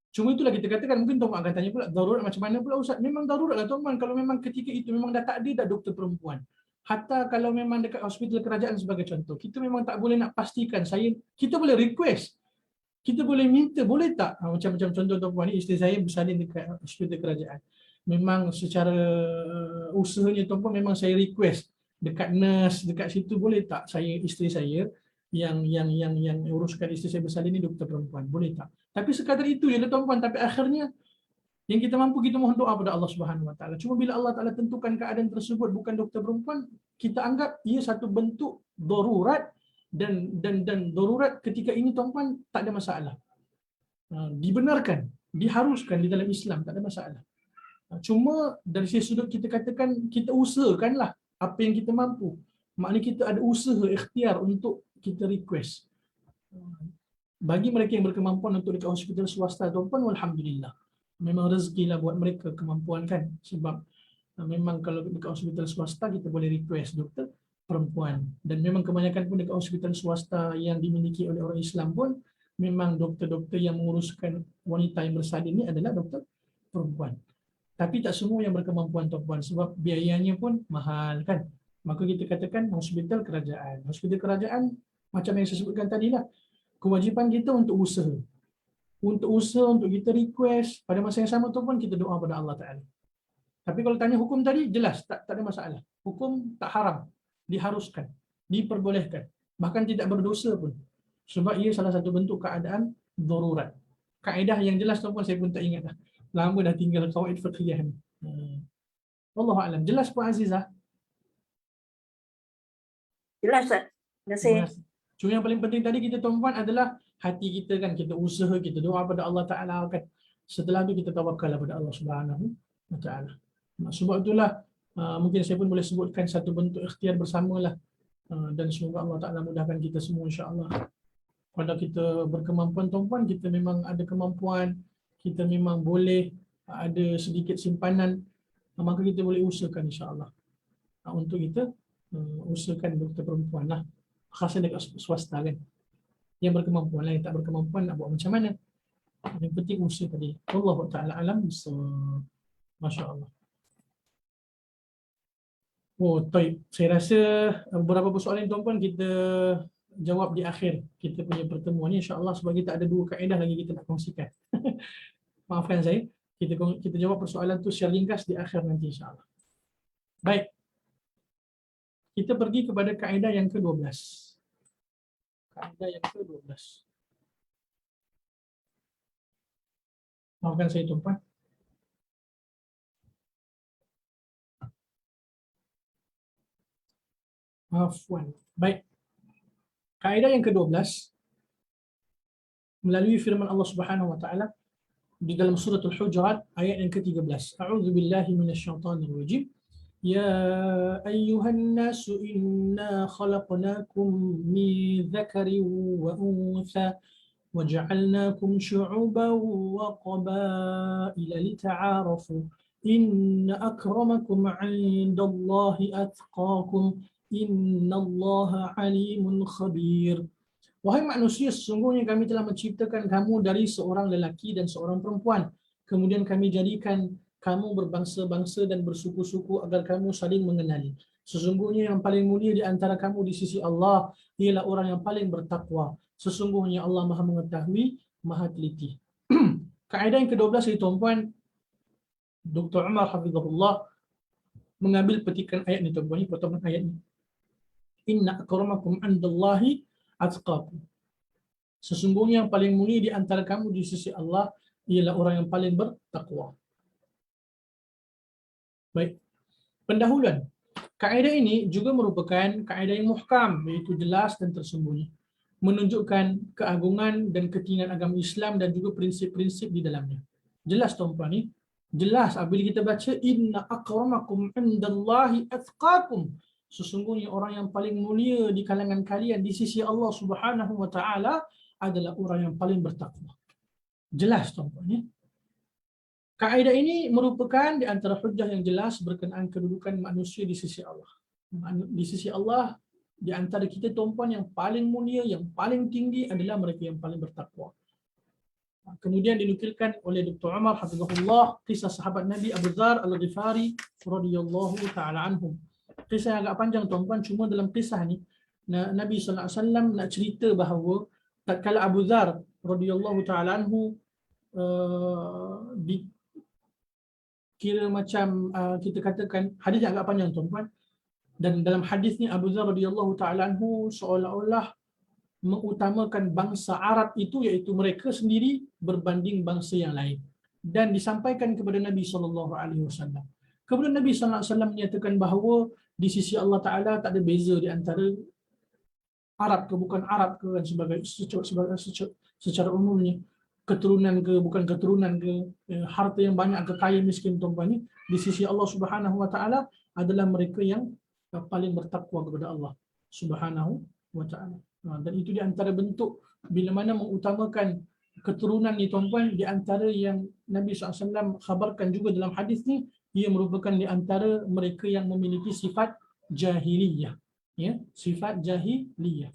Cuma itulah kita katakan, mungkin tuan-puan akan tanya pula, darurat macam mana pula Ustaz? Memang darurat lah tuan-puan, kalau memang ketika itu memang dah tak ada dah doktor perempuan. Hatta kalau memang dekat hospital kerajaan sebagai contoh, kita memang tak boleh nak pastikan, kita boleh request, kita boleh minta, boleh tak? Macam contoh tuan-puan ni, isteri saya bersalin dekat hospital kerajaan. Memang secara usahanya tuan-puan, memang saya request dekat nurse, dekat situ, boleh tak isteri saya yang uruskan isteri saya bersalin ni doktor perempuan, boleh tak? Tapi sekadar itu je tuan-puan. Tapi akhirnya yang kita mampu, kita mohon doa pada Allah Subhanahu Wa Taala. Cuma bila Allah Taala tentukan keadaan tersebut bukan doktor perempuan, kita anggap ia satu bentuk darurat, dan darurat ketika ini tuan-puan tak ada masalah. Dibenarkan, diharuskan di dalam Islam, tak ada masalah. Cuma dari sudut kita katakan, kita usahakanlah apa yang kita mampu. Maknanya kita ada usaha ikhtiar untuk kita request. Bagi mereka yang berkemampuan untuk dekat hospital swasta tuan-puan, alhamdulillah. Memang rezekilah buat mereka kemampuan kan. Sebab memang kalau dekat hospital swasta kita boleh request doktor perempuan. Dan memang kebanyakan pun dekat hospital swasta yang dimiliki oleh orang Islam pun, memang doktor-doktor yang menguruskan wanita yang bersalin ini adalah doktor perempuan. Tapi tak semua yang berkemampuan tuan-puan, sebab biayanya pun mahal kan. Maka kita katakan hospital kerajaan. Hospital kerajaan macam yang saya sebutkan tadi lah, kewajipan kita untuk usaha. Untuk kita request, pada masa yang sama tu pun kita doa pada Allah Ta'ala. Tapi kalau tanya hukum tadi, jelas, tak ada masalah. Hukum tak haram, diharuskan, diperbolehkan, bahkan tidak berdosa pun. Sebab ia salah satu bentuk keadaan darurat. Kaedah yang jelas tuan-puan, saya pun tak ingat dah. Lama dah tinggal qawaid fiqhiyah ni. Wallahu a'lam. Jelas Puan Azizah? Jelas tak? Terima kasih. Terima kasih. Cuma yang paling penting tadi kita tuan-puan adalah hati kita kan, kita usaha, kita doa pada Allah Ta'ala kan. Setelah itu kita tawakal pada Allah Subhanahu Wa Ta'ala. Sebab itulah mungkin saya pun boleh sebutkan satu bentuk ikhtiar bersamalah, dan semoga Allah Ta'ala mudahkan kita semua insya-Allah. Kalau kita berkemampuan tuan-puan, kita memang ada kemampuan, kita memang boleh ada sedikit simpanan, maka kita boleh usahakan insya-Allah untuk kita usahakan doktor perempuan lah, khasnya dekat swasta kan, yang berkemampuan lah. Yang tak berkemampuan nak buat macam mana, yang penting usaha tadi. Allah Ta'ala alam. Masya Allah. Oh, taib. Saya rasa beberapa persoalan tuan-puan kita jawab di akhir kita punya pertemuan ni insya-Allah, sebab kita ada 2 kaedah lagi kita nak kongsikan. Maafkan saya, kita jawab persoalan tu secara ringkas di akhir nanti insya-Allah. Baik. Kita pergi kepada kaedah yang ke-12. Kaedah yang ke-12. Maafkan saya tuan-puan. Afwan. Baik. Kaedah yang ke-12 melalui firman Allah Subhanahu wa taala di dalam surah Al-Hujurat ayat yang ke-13. A'udzu billahi minasyaitonir rajim. Ya ayyuhan nasu inna khalaqnakum min dzakarin wa untha waja'alnakum syu'uban wa qabaila lita'arafu inna akramakum 'indallahi atqakum innallaha alimun khabir. Wahai manusia, sesungguhnya kami telah menciptakan kamu dari seorang lelaki dan seorang perempuan. Kemudian kami jadikan kamu berbangsa-bangsa dan bersuku-suku agar kamu saling mengenali. Sesungguhnya yang paling mulia di antara kamu di sisi Allah ialah orang yang paling bertakwa. Sesungguhnya Allah Maha mengetahui, Maha teliti. Kaedah yang ke-12 ini tuan-puan, Dr. Umar Hafizahullah mengambil petikan ayat ini tuan-puan, ini potongan ayat ini. Inna akramakum 'indallahi atqakum. Sesungguhnya yang paling mulia di antara kamu di sisi Allah ialah orang yang paling bertakwa. Baik. Pendahuluan. Kaedah ini juga merupakan kaedah yang muhkam, iaitu jelas dan tersembunyi, menunjukkan keagungan dan ketinggian agama Islam dan juga prinsip-prinsip di dalamnya. Jelas tuan-puan ni? Jelas apabila kita baca inna akramakum 'indallahi atqakum. Sesungguhnya orang yang paling mulia di kalangan kalian di sisi Allah Subhanahu wa taala adalah orang yang paling bertakwa. Jelas tuan-puan ya. Kaedah ini merupakan di antara hujjah yang jelas berkenaan kedudukan manusia di sisi Allah. Di sisi Allah, di antara kita tuan-puan yang paling mulia, yang paling tinggi adalah mereka yang paling bertakwa. Kemudian dinukilkan oleh Dr. Umar Hafizahullah kisah sahabat Nabi Abu Dzar Al-Ghifari radhiyallahu taala anhum. Kisah yang agak panjang tuan-puan, cuma dalam kisah ni Nabi sallallahu alaihi wasallam nak cerita bahawa tatkala Abu Dzar radhiyallahu taala anhu kira macam kita katakan hadis yang agak panjang tuan-puan, dan dalam hadis ni Abu Dzar radhiyallahu taala anhu seolah-olah mengutamakan bangsa Arab itu, iaitu mereka sendiri berbanding bangsa yang lain, dan disampaikan kepada Nabi sallallahu alaihi wasallam. Kemudian Nabi sallallahu alaihi wasallam menyatakan bahawa di sisi Allah Taala tak ada beza di antara Arab ke bukan Arab ke, dan secara umumnya, keturunan ke bukan keturunan ke, harta yang banyak ke kaya miskin tuan-puan ni, di sisi Allah Subhanahu wa taala adalah mereka yang paling bertakwa kepada Allah Subhanahu wa taala. Dan itu di antara bentuk bila mana mengutamakan keturunan ni tuan-puan, di antara yang Nabi SAW khabarkan juga dalam hadis ni, ia merupakan di antara mereka yang memiliki sifat jahiliyah, ya, sifat jahiliyah.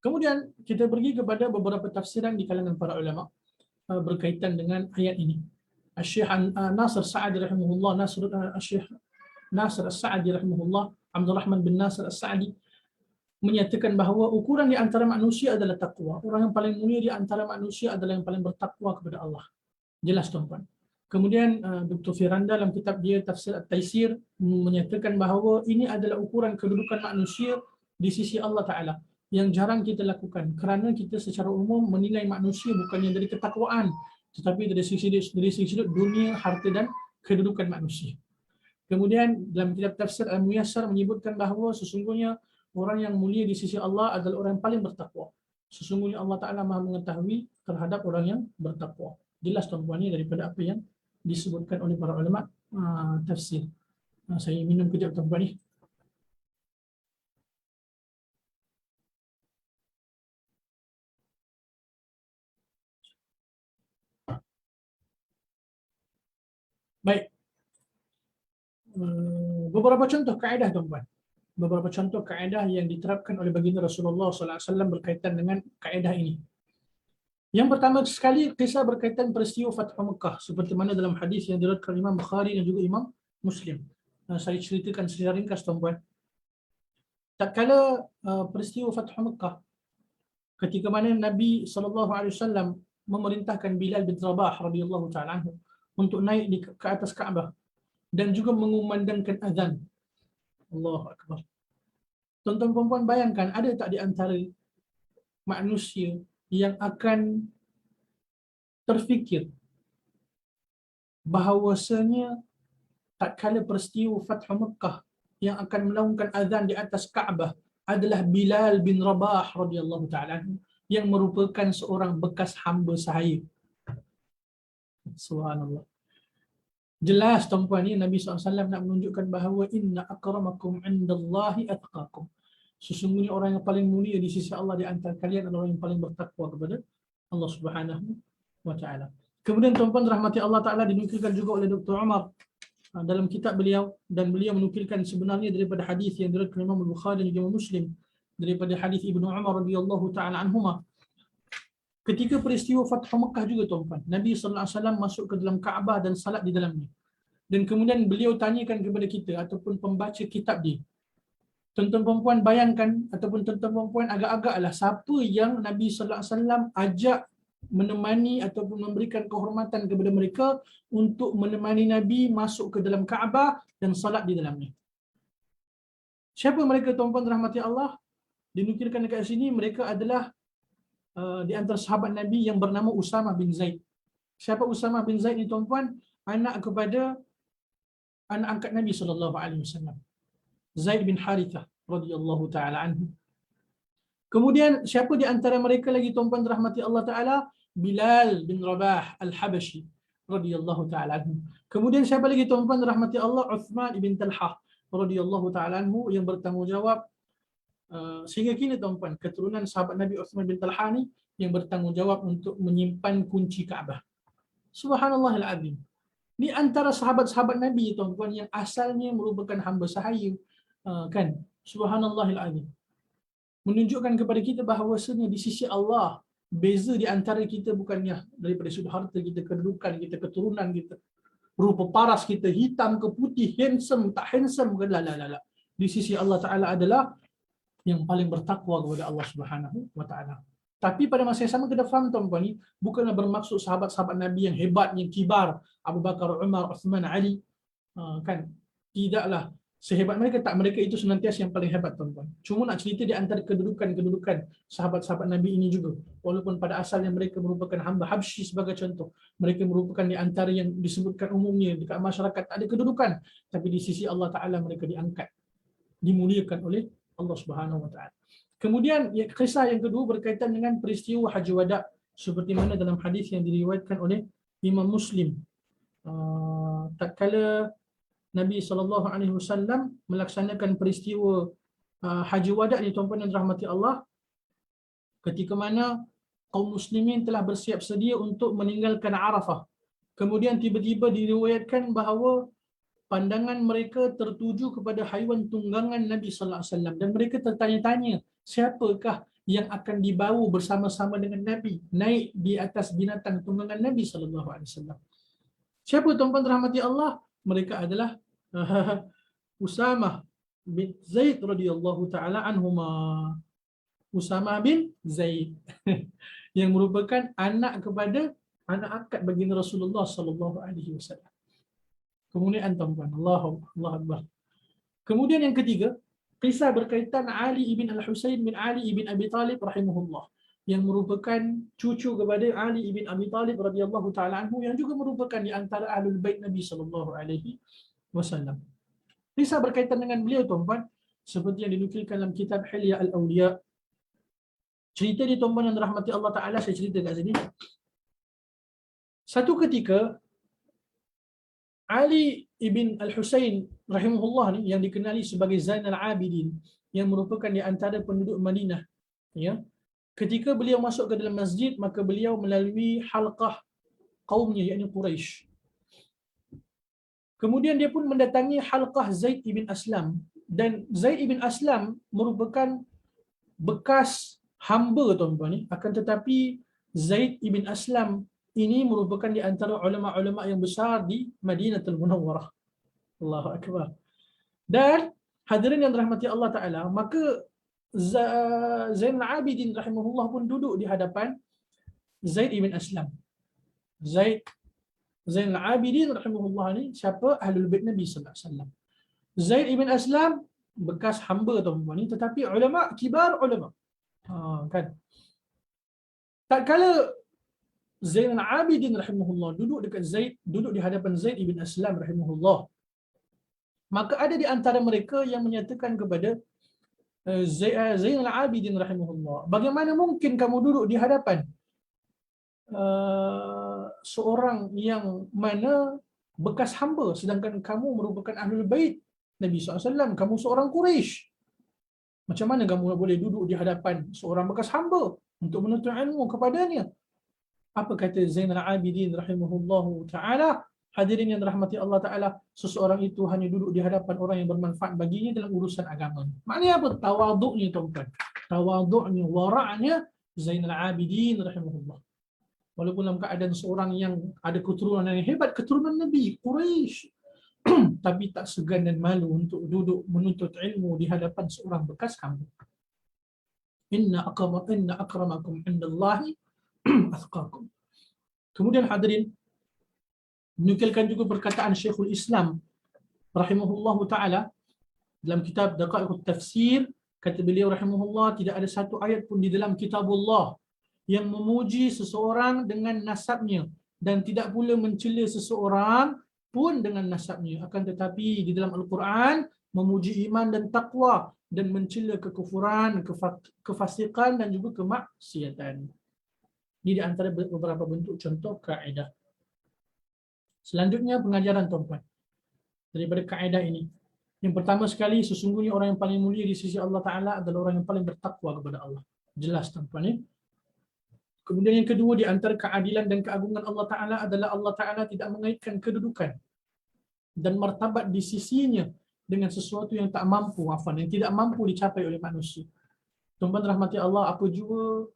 Kemudian kita pergi kepada beberapa tafsiran di kalangan para ulama berkaitan dengan ayat ini. Syekh Nasir Sa'adi rahimahullah, Syekh Nasir As-Sa'di rahimahullah, Abdul Rahman bin Nasir As-Sa'di menyatakan bahawa ukuran di antara manusia adalah takwa. Orang yang paling mulia di antara manusia adalah yang paling bertakwa kepada Allah. Jelas tuan-tuan. Kemudian Dr. Firanda dalam kitab dia Tafsir At-Taisir menyatakan bahawa ini adalah ukuran kedudukan manusia di sisi Allah Ta'ala yang jarang kita lakukan kerana kita secara umum menilai manusia bukannya dari ketakwaan tetapi dari sisi dunia, harta dan kedudukan manusia. Kemudian dalam kitab Tafsir Al-Muyassar menyebutkan bahawa sesungguhnya orang yang mulia di sisi Allah adalah orang yang paling bertakwa. Sesungguhnya Allah Ta'ala maha mengetahui terhadap orang yang bertakwa. Jelas tuan-puan ni daripada apa yang disebutkan oleh para ulama tafsir. Saya minum kejap tuan-puan ni. Baik. Beberapa contoh kaedah tuan-puan. Beberapa contoh kaedah yang diterapkan oleh baginda Rasulullah SAW berkaitan dengan kaedah ini. Yang pertama sekali, kisah berkaitan peristiwa Fathu Mekah seperti mana dalam hadis yang diriwayatkan Imam Bukhari dan juga Imam Muslim. Saya ceritakan secara ringkas tuan-puan. Tatkala peristiwa Fathu Mekah, ketika mana Nabi SAW memerintahkan Bilal bin Rabah radhiyallahu ta'ala anhu untuk naik ke atas Kaabah dan juga mengumandangkan azan. Allahu Akbar. Tuan-tuan puan-puan bayangkan, ada tak di antara manusia yang akan terfikir bahawasanya tatkala peristiwa Fathu Mekah yang akan melaungkan azan di atas Kaabah adalah Bilal bin Rabah radhiyallahu ta'ala yang merupakan seorang bekas hamba sahaya. Subhanallah. Jelas tuan-puan ni Nabi SAW nak menunjukkan bahawa inna akramakum indallahi atqakum. Sesungguhnya orang yang paling mulia di sisi Allah di antara kalian adalah orang yang paling bertakwa kepada Allah Subhanahu wa taala. Kemudian tuan-puan rahmati Allah Taala dinukilkan juga oleh Dr. Umar dalam kitab beliau, dan beliau menukilkan sebenarnya daripada hadis yang diriwayatkan Imam Bukhari dan juga Muslim daripada hadis Ibnu Umar radhiyallahu taala anhuma. Ketika peristiwa Fathu Mekah juga tuan-puan, Nabi sallallahu alaihi wasallam masuk ke dalam Kaabah dan salat di dalamnya. Dan kemudian beliau tanyakan kepada kita ataupun pembaca kitab dia, tuan-tuan perempuan bayangkan ataupun tuan-tuan perempuan agak-agaklah siapa yang Nabi sallallahu alaihi wasallam ajak menemani ataupun memberikan kehormatan kepada mereka untuk menemani Nabi masuk ke dalam Kaabah dan salat di dalamnya. Siapa mereka tuan-tuan rahmati Allah? Dinukilkan dekat sini mereka adalah di antara sahabat Nabi yang bernama Usamah bin Zaid. Siapa Usamah bin Zaid ni tuan-tuan? Anak kepada anak angkat Nabi sallallahu alaihi wasallam, Zaid bin Harithah radhiyallahu taala anhu. Kemudian siapa di antara mereka lagi tuan-puan rahmati Allah Taala? Bilal bin Rabah Al-Habashi radhiyallahu taala anhu. Kemudian siapa lagi tuan-puan rahmati Allah? Uthman bin Talhah radhiyallahu taala anhu yang bertanggungjawab sehingga kini tuan-puan keturunan sahabat Nabi Uthman bin Talhah ni yang bertanggungjawab untuk menyimpan kunci Kaabah. Subhanallahil azim. Ni antara sahabat-sahabat Nabi tuan-puan yang asalnya merupakan hamba sahaya, kan? Subhanallahil azim. Menunjukkan kepada kita bahawasanya di sisi Allah beza di antara kita bukannya daripada sudut harta kita, kedudukan kita, keturunan kita, rupa paras kita, hitam ke putih, handsome tak handsome ke, la. Di sisi Allah Taala adalah yang paling bertakwa kepada Allah Subhanahu wa taala. Tapi pada masa yang sama kita faham tuan-tuan ni bukanlah bermaksud sahabat-sahabat Nabi yang hebat, yang kibar, Abu Bakar, Umar, Uthman, Ali, kan? Tidaklah sehebat mereka, tak, mereka itu senantiasa yang paling hebat tuan-tuan. Cuma nak cerita di antara kedudukan sahabat-sahabat Nabi ini juga, walaupun pada asalnya mereka merupakan hamba Habsyi sebagai contoh, mereka merupakan di antara yang disebutkan umumnya dekat masyarakat tak ada kedudukan, tapi di sisi Allah Taala mereka diangkat, dimuliakan oleh Allah Subhanahu wa taala. Kemudian kisah yang kedua berkaitan dengan peristiwa Haji Wada seperti mana dalam hadis yang diriwayatkan oleh Imam Muslim. Tatkala Nabi SAW melaksanakan peristiwa Haji Wada ni tuan-tuan yang dirahmati Allah, ketika mana kaum muslimin telah bersiap sedia untuk meninggalkan Arafah. Kemudian tiba-tiba diriwayatkan bahawa pandangan mereka tertuju kepada haiwan tunggangan Nabi sallallahu alaihi wasallam dan mereka tertanya-tanya, siapakah yang akan dibawa bersama-sama dengan Nabi naik di atas binatang tunggangan Nabi sallallahu alaihi wasallam? Siapa tuan-tuan rahmati Allah? Mereka adalah Usamah bin Zaid radhiyallahu taala anhuma. Usamah bin Zaid yang merupakan anak kepada anak angkat baginda Rasulullah sallallahu alaihi wasallam. Kemuliaan tuan-tuan, Allahu Akbar. Kemudian yang ketiga, kisah berkaitan Ali ibn Al-Husain bin Ali ibn Abi Talib rahimahullah, yang merupakan cucu kepada Ali ibn Abi Talib radhiyallahu taala anhu, yang juga merupakan di antara ahlul bait Nabi sallallahu alaihi wasallam. Kisah berkaitan dengan beliau tuan-tuan seperti yang dinukilkan dalam kitab Hilya Al-Awliya. Cerita ni tuan-tuan yang dirahmati Allah Taala, saya cerita kat sini. Satu ketika Ali ibn Al-Husain rahimahullah ni, yang dikenali sebagai Zainal Abidin, yang merupakan di antara penduduk Madinah, ya. Ketika beliau masuk ke dalam masjid, maka beliau melalui halqah kaumnya, yakni Quraisy. Kemudian dia pun mendatangi halqah Zaid ibn Aslam, dan Zaid ibn Aslam merupakan bekas hamba tuan-tuan ni, akan tetapi Zaid ibn Aslam ini merupakan di antara ulama-ulama yang besar di Madinatul Munawwarah. Allahu Akbar. Dan hadirin yang dirahmati Allah Taala, maka Zainal Abidin rahimahullah pun duduk di hadapan Zaid ibn Aslam. Zainal Abidin rahimahullah ni siapa? Ahlul Bait Nabi sallallahu alaihi wasallam. Zaid ibn Aslam bekas hamba tuan-tuan ni, tetapi ulama, kibar ulama. Kan? Tak kala Zainal Abidin rahimahullah duduk di hadapan Zaid ibn Aslam rahimahullah, maka ada di antara mereka yang menyatakan kepada Zainal Abidin rahimahullah, bagaimana mungkin kamu duduk di hadapan seorang yang mana bekas hamba, sedangkan kamu merupakan ahlul bait Nabi SAW, kamu seorang Quraisy. Macam mana kamu boleh duduk di hadapan seorang bekas hamba untuk menuntut ilmu kepadanya? Apa kata Zainal Abidin rahimahullahu ta'ala? Hadirin yang dirahmati Allah Ta'ala, seseorang itu hanya duduk di hadapan orang yang bermanfaat baginya dalam urusan agama. Maknanya apa? Tawaduknya tuan-tuan. Tawaduknya, wara'nya Zainal Abidin rahimahullah. Walaupun dalam keadaan seorang yang ada keturunan yang hebat, keturunan Nabi, Quraisy, tapi tak segan dan malu untuk duduk menuntut ilmu di hadapan seorang bekas hamba. Inna akramakum indallahi atqakum. Kemudian hadirin, menukilkan juga perkataan Syekhul Islam rahimahullahu taala dalam kitab Daqaiqut Tafsir, kata beliau rahimahullah, tidak ada satu ayat pun di dalam kitabullah yang memuji seseorang dengan nasabnya, dan tidak pula mencela seseorang pun dengan nasabnya, akan tetapi di dalam Al-Quran memuji iman dan taqwa dan mencela kekufuran, kefasikan dan juga kemaksiatan. Ini di antara beberapa bentuk contoh kaedah. Selanjutnya pengajaran tuan-tuan daripada kaedah ini. Yang pertama sekali, sesungguhnya orang yang paling mulia di sisi Allah Ta'ala adalah orang yang paling bertakwa kepada Allah. Jelas tuan-tuan ya. Kemudian yang kedua, di antara keadilan dan keagungan Allah Ta'ala adalah Allah Ta'ala tidak mengaitkan kedudukan dan martabat di sisinya dengan sesuatu yang tak mampu, yang tidak mampu dicapai oleh manusia. Tuan-tuan rahmati Allah, apa jua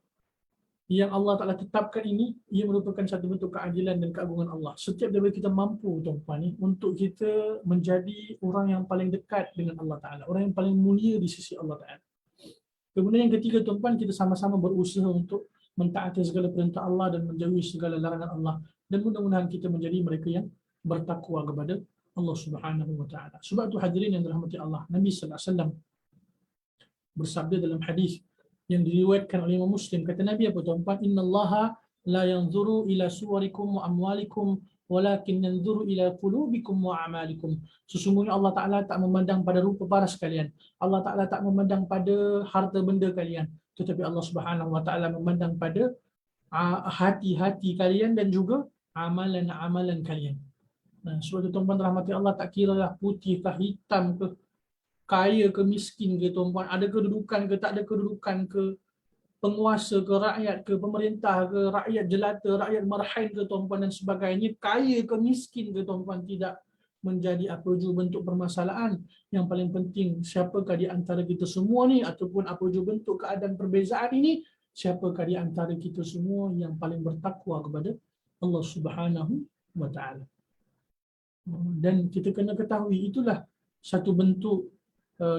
yang Allah Ta'ala tetapkan ini, ia merupakan satu bentuk keadilan dan keagungan Allah. Setiap daripada kita mampu tuan-tuan ni untuk kita menjadi orang yang paling dekat dengan Allah Ta'ala, orang yang paling mulia di sisi Allah Ta'ala. Kemudian yang ketiga tuan-tuan, kita sama-sama berusaha untuk mentaati segala perintah Allah dan menjauhi segala larangan Allah, dan mudah-mudahan kita menjadi mereka yang bertakwa kepada Allah Subhanahu wa taala. Sebab tu hadirin yang dirahmati Allah, Nabi sallallahu alaihi wasallam bersabda dalam hadis yang diriwayatkan oleh Imam Muslim, kata Nabi apa tuan-tuan? Innallaha la yanzuru ila suwarikum wa amwalikum walakin yanzuru ila qulubikum wa a'malikum. Sesungguhnya Allah Taala tak memandang pada rupa paras kalian. Allah Taala tak memandang pada harta benda kalian, tetapi Allah Subhanahu wa taala memandang pada hati-hati kalian dan juga amalan-amalan kalian. Nah, sebab itu tuan-tuan rahmati Allah, tak kiralah putih ke hitam ke, kaya ke miskin ke tuan-tuan, ada kedudukan ke tak ada kedudukan ke, penguasa ke rakyat ke, pemerintah ke, rakyat jelata, rakyat marhain ke tuan-tuan dan sebagainya, kaya ke miskin ke tuan-tuan, tidak menjadi apa jua bentuk permasalahan. Yang paling penting, siapakah di antara kita semua ni, ataupun apa jua bentuk keadaan perbezaan ini, siapakah di antara kita semua yang paling bertakwa kepada Allah Subhanahu wa taala. Dan kita kena ketahui, itulah satu bentuk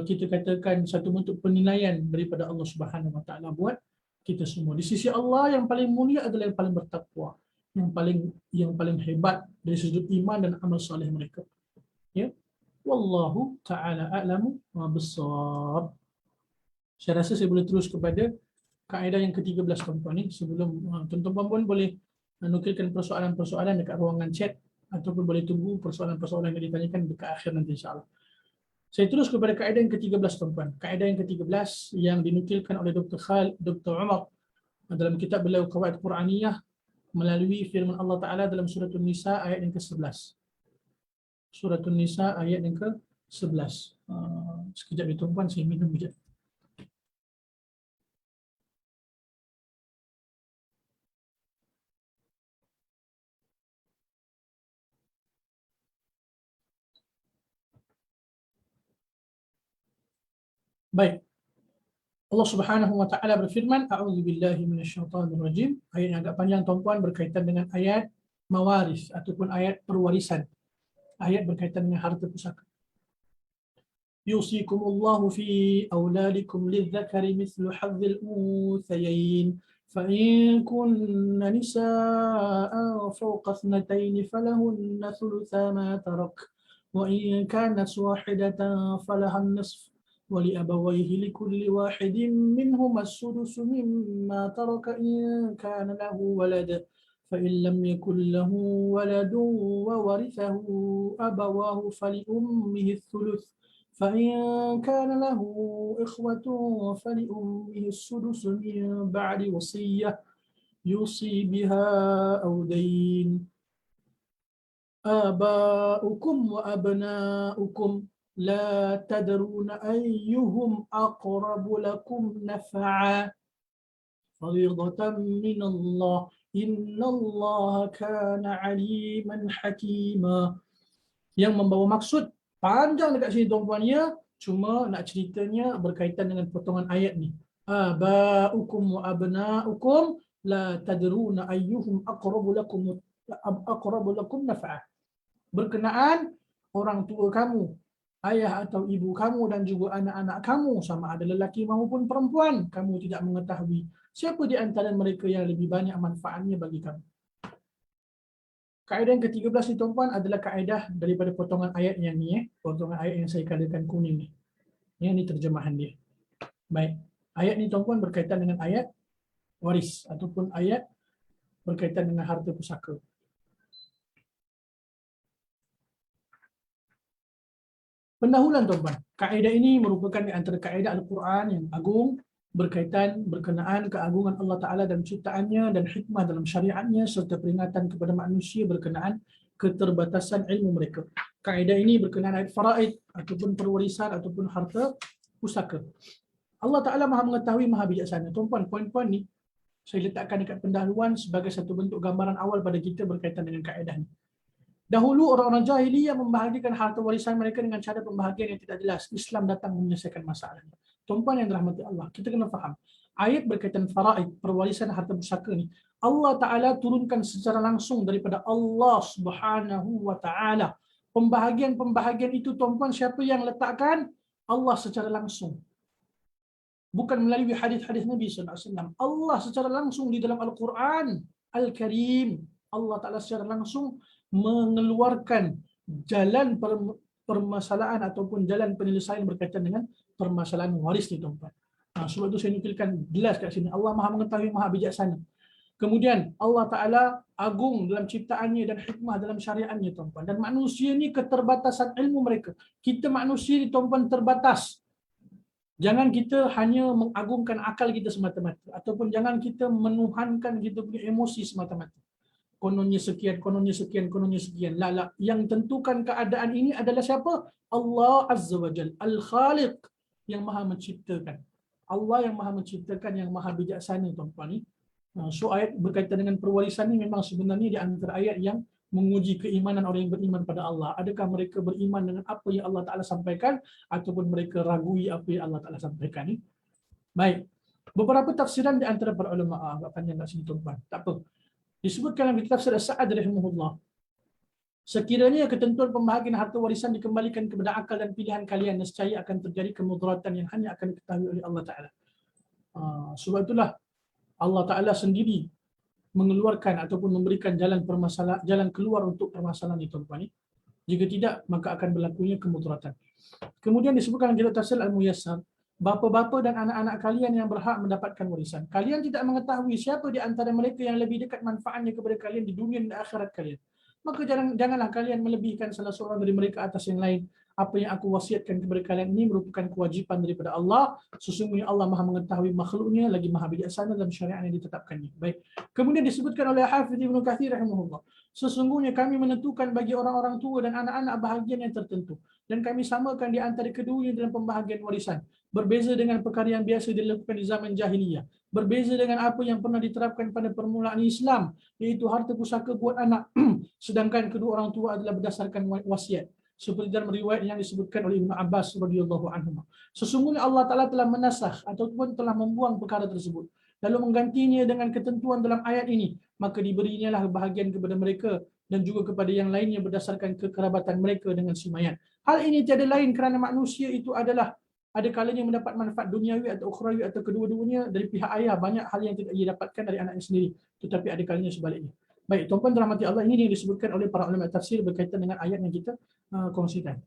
kita katakan satu bentuk penilaian daripada Allah Subhanahu wa taala buat kita semua. Di sisi Allah, yang paling mulia adalah yang paling bertakwa. yang paling hebat dari sudut iman dan amal soleh mereka. Ya, wallahu taala a'lamu bissawab. Saya rasa saya boleh terus kepada kaedah yang ke-13 tuan-tuan ni sebelum tuan-tuan pun boleh nukilkan persoalan-persoalan dekat ruangan chat ataupun boleh tunggu persoalan-persoalan yang ditanyakan dekat akhir nanti insya-Allah. Saya terus kepada kaedah yang ke-13 tuan-tuan. Kaedah yang ke-13 yang dinukilkan oleh Dr. Umar dalam kitab beliau Qawaid Quraniyah melalui firman Allah Taala dalam surah An-Nisa ayat yang ke-11. Surah An-Nisa ayat yang ke-11. Sekejap ni tuan-tuan, saya minum sekejap. Baik. Allah Subhanahu wa taala berfirman, a'udzubillahi minasyaitonir rajim. Ayat yang agak panjang tuan-tuan berkaitan dengan ayat mawaris ataupun ayat perwarisan. Ayat berkaitan dengan harta pusaka. Yusikumullahu fi auladikum lidzakari mithlu hadzil unthayain. فإن كن نساء فوق اثنتين فلهن ثلثا ما ترك وإن كانت واحدة فلها النصف ولأبويه لكل واحد منهما السدس مما ترك إن كان له ولد فإن لم يكن له ولد وورثه أبواه فلأمه الثلث فإن كان له إخوة فلأمه السدس من بعد وصية يوصي بها أو دين آباؤكم وأبناؤكم لا تدرون أيهم أقرب لكم نفعا فريضة من الله إن الله كان عليما حكيما. Yang membawa maksud panjang dekat sini tuan-tuan ya, cuma nak ceritanya berkaitan dengan potongan ayat ni. Aba'ukum wa abna'ukum la tadruna ayyuhum aqrabu lakum naf'a. Berkenaan orang tua kamu, ayah atau ibu kamu dan juga anak-anak kamu, sama ada lelaki maupun perempuan, kamu tidak mengetahui siapa di antara mereka yang lebih banyak manfaatnya bagi kamu. Kaedah yang ke-13 ni tuan-tuan adalah kaedah daripada potongan ayat yang ni, potongan ayat yang saya kadakan kuning ni. Ini terjemahan dia. Baik. Ayat ni tuan-tuan berkaitan dengan ayat waris ataupun ayat berkaitan dengan harta pusaka. Pendahuluan tuan-tuan. Kaedah ini merupakan di antara kaedah Al-Quran yang agung berkenaan keagungan Allah Ta'ala dan ciptaannya dan hikmah dalam syariatnya serta peringatan kepada manusia berkenaan keterbatasan ilmu mereka. Kaedah ini berkenaan ayat faraid ataupun perwarisan ataupun harta pusaka. Allah Ta'ala maha mengetahui, maha bijaksana. Tuan-tuan, poin-poin ni saya letakkan dekat pendahuluan sebagai satu bentuk gambaran awal pada kita berkaitan dengan kaedah ni. Dahulu orang-orang jahiliyah membahagikan harta warisan mereka dengan cara pembahagian yang tidak jelas. Islam datang menyelesaikan masalahnya. Tuan-tuan yang dirahmati Allah, kita kena faham. Ayat berkaitan faraid, perwarisan harta pusaka ni, Allah Ta'ala turunkan secara langsung daripada Allah Subhanahu wa Ta'ala. Pembahagian-pembahagian itu tuan-tuan siapa yang letakkan? Allah secara langsung. Bukan melalui hadis-hadis Nabi SAW. Allah secara langsung di dalam Al-Quran Al-Karim. Allah Ta'ala secara langsung mengeluarkan jalan permasalahan ataupun jalan penyelesaian berkaitan dengan permasalahan waris ni tuan-tuan. Sebab itu saya nukilkan jelas kat sini. Allah maha mengetahui, maha bijaksana. Kemudian Allah Ta'ala agung dalam ciptaannya dan hikmah dalam syariatnya tuan-tuan. Dan manusia ni keterbatasan ilmu mereka. Kita manusia ni tuan-tuan terbatas. Jangan kita hanya mengagungkan akal kita semata-mata. Ataupun jangan kita menuhankan kita punya emosi semata-mata. Kononnya sekian, kononnya sekian, kononnya sekian. La. Yang tentukan keadaan ini adalah siapa? Allah Azza wa Jal. Al-Khaliq yang maha menciptakan. Allah yang maha menciptakan, yang maha bijaksana tuan-tuan ni. So ayat berkaitan dengan perwarisan ni memang sebenarnya di antara ayat yang menguji keimanan orang yang beriman pada Allah. Adakah mereka beriman dengan apa yang Allah Ta'ala sampaikan ataupun mereka ragui apa yang Allah Ta'ala sampaikan ni. Baik. Beberapa tafsiran di antara para ulama, agak panjang kat sini tuan-tuan. Tak apa. Disebutkan dalam kitab Sa'ad rahimahullah. Sekiranya ketentuan pembahagian harta warisan dikembalikan kepada akal dan pilihan kalian, nescaya akan terjadi kemudaratan yang hanya akan diketahui oleh Allah Ta'ala. Sebab itulah Allah Ta'ala sendiri mengeluarkan ataupun memberikan jalan keluar untuk permasalahan itu, tuan-tuan. Jika tidak, maka akan berlakunya kemudaratan. Kemudian disebutkan dalam kitab Tafsir Al-Muyassar, bapa-bapa dan anak-anak kalian yang berhak mendapatkan warisan. Kalian tidak mengetahui siapa di antara mereka yang lebih dekat manfaatnya kepada kalian di dunia dan akhirat kalian. Maka janganlah kalian melebihkan salah seorang dari mereka atas yang lain. Apa yang aku wasiatkan kepada kalian ini merupakan kewajiban daripada Allah. Sesungguhnya Allah Maha mengetahui makhluknya, lagi Maha bijaksana dalam syariat yang ditetapkannya. Baik. Kemudian disebutkan oleh Hafidz Ibnu Katsir rahimahullah, sesungguhnya kami menentukan bagi orang-orang tua dan anak-anak bahagian yang tertentu, dan kami samakan di antara keduanya dalam pembahagian warisan. Berbeza dengan perkara yang biasa dilakukan di zaman jahiliyah. Berbeza dengan apa yang pernah diterapkan pada permulaan Islam, iaitu harta pusaka buat anak, sedangkan kedua orang tua adalah berdasarkan wasiat. Seperti dalam riwayat yang disebutkan oleh Ibnu Abbas radhiyallahu anhu. Sesungguhnya Allah Ta'ala telah menasakh ataupun telah membuang perkara tersebut, lalu menggantinya dengan ketentuan dalam ayat ini, maka diberinya lah bahagian kepada mereka dan juga kepada yang lainnya berdasarkan kekerabatan mereka dengan si mayat. Hal ini tiada lain kerana manusia itu adalah ada kalanya mendapat manfaat duniawi atau ukhrawi atau kedua-duanya dari pihak ayah. Banyak hal yang tidak ia dapatkan dari anaknya sendiri, tetapi ada kalanya sebaliknya. Baik, tuan-tuan dirahmati Allah, ini yang disebutkan oleh para ulama tafsir berkaitan dengan ayat yang kita kongsikan.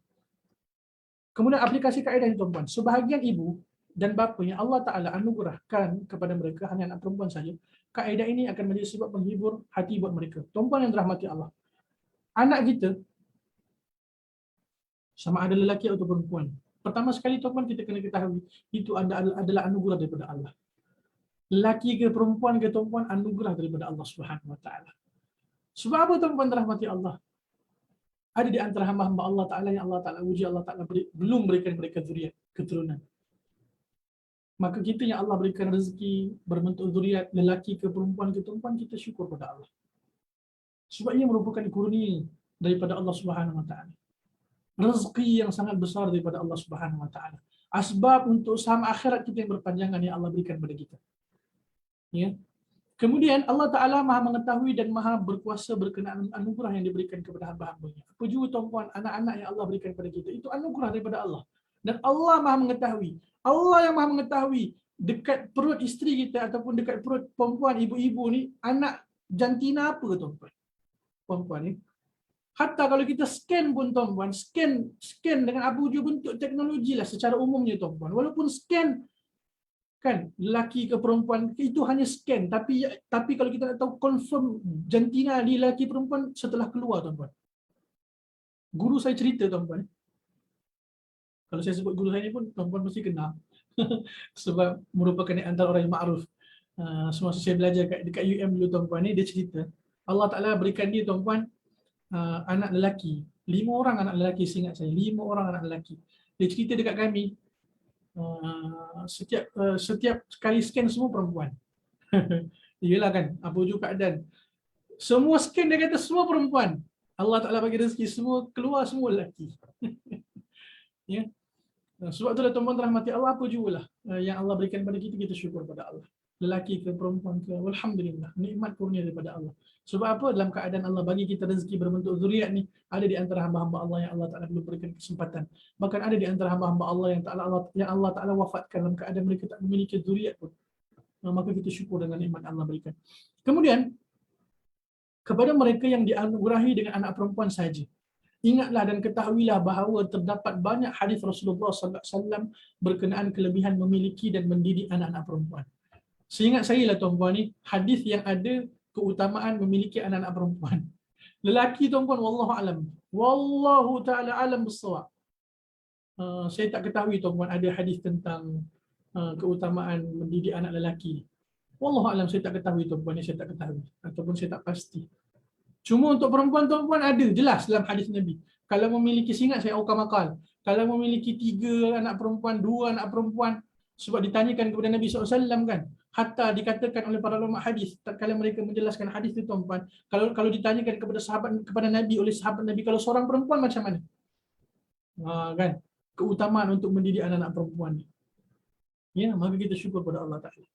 Kemudian aplikasi kaedah ini, tuan-tuan. Sebahagian ibu dan bapa yang Allah Ta'ala anugerahkan kepada mereka hanya anak perempuan saja, kaedah ini akan menjadi sebab penghibur hati buat mereka. Tuan-tuan yang dirahmati Allah, anak kita sama ada lelaki atau perempuan, pertama sekali tuan-tuan kita kena ketahui itu adalah anugerah daripada Allah. Lelaki ke perempuan ke tuan-tuan, anugerah daripada Allah Subhanahu Wa Ta'ala. Sebab apa tuan-tuan dirahmati Allah? Ada di antara hamba-hamba Allah Ta'ala yang Allah Ta'ala uji, Allah Ta'ala belum berikan mereka zuriat, keturunan. Maka kita yang Allah berikan rezeki berbentuk zuriat, lelaki ke perempuan ke tuan-tuan, kita syukur pada Allah. Sebab ia merupakan kurnia daripada Allah Subhanahu Wa Ta'ala. Rezeki yang sangat besar daripada Allah Subhanahu Wa Ta'ala. Asbab untuk saham akhirat kita yang berpanjangan yang Allah berikan kepada kita. Ya. Kemudian Allah Ta'ala Maha mengetahui dan Maha berkuasa berkenaan anugerah yang diberikan kepada hamba-hambanya. Apa juga tuan-puan, anak-anak yang Allah berikan kepada kita, itu anugerah daripada Allah. Dan Allah Maha mengetahui. Allah yang Maha mengetahui dekat perut isteri kita ataupun dekat perut perempuan, ibu-ibu ni, anak jantina apa tuan-puan? Perempuan ni. Hatta kalau kita scan pun tuan-puan, scan dengan apa juga bentuk teknologi lah secara umumnya tuan-puan. Walaupun scan, kan, lelaki ke perempuan itu hanya scan, tapi kalau kita nak tahu confirm jantina di lelaki perempuan setelah keluar tuan-puan. Guru saya cerita tuan-puan, kalau saya sebut guru saya ni pun tuan-puan mesti kenal sebab merupakan antara orang yang makruf. Semasa saya belajar dekat UM dulu tuan-puan ni, dia cerita Allah Ta'ala berikan dia tuan-puan anak lelaki, 5 orang anak lelaki, saya ingat saya 5 orang anak lelaki. Dia cerita dekat kami, setiap kali scan semua perempuan. Iyalah kan, apa juga keadaan. Semua scan dia kata semua perempuan. Allah Ta'ala bagi rezeki semua keluar semua lelaki. Ya. Sebab itulah tuan-tuan rahmati Allah, apa jugalah yang Allah berikan pada kita, kita syukur pada Allah. Lelaki ke perempuan ke, alhamdulillah, nikmat kurnia daripada Allah. Sebab apa? Dalam keadaan Allah bagi kita rezeki berbentuk zuriat ni, ada di antara hamba-hamba Allah yang Allah Ta'ala belum berikan kesempatan. Bahkan ada di antara hamba-hamba Allah yang Allah Ta'ala wafatkan dalam keadaan mereka tak memiliki zuriat pun. Maka kita syukur dengan nikmat Allah berikan. Kemudian, kepada mereka yang dianugerahi dengan anak perempuan saja, ingatlah dan ketahuilah bahawa terdapat banyak hadis Rasulullah sallallahu alaihi wasallam berkenaan kelebihan memiliki dan mendidik anak-anak perempuan. Seingat saya lah tuan-puan ni, hadis yang ada keutamaan memiliki anak-anak perempuan. Lelaki tuan-puan, wallahu alam. Wallahu ta'ala alam bissawab. Saya tak ketahui tuan-puan ada hadis tentang keutamaan mendidik anak lelaki. Wallahu alam, saya tak ketahui tuan-puan ni, saya tak ketahui. Ataupun saya tak pasti. Cuma untuk perempuan tuan-puan ada, jelas dalam hadis Nabi. Kalau memiliki, ingat saya ukamakal, kalau memiliki 3 anak perempuan, 2 anak perempuan, sebab ditanyakan kepada Nabi SAW kan, hatta dikatakan oleh para ulama hadis, tatkala mereka menjelaskan hadis itu tuan-puan, kalau ditanyakan kepada Nabi oleh sahabat Nabi, kalau seorang perempuan macam mana? Kan, keutamaan untuk mendidik anak-anak perempuan ni. Ya, maka kita syukur pada Allah Ta'ala.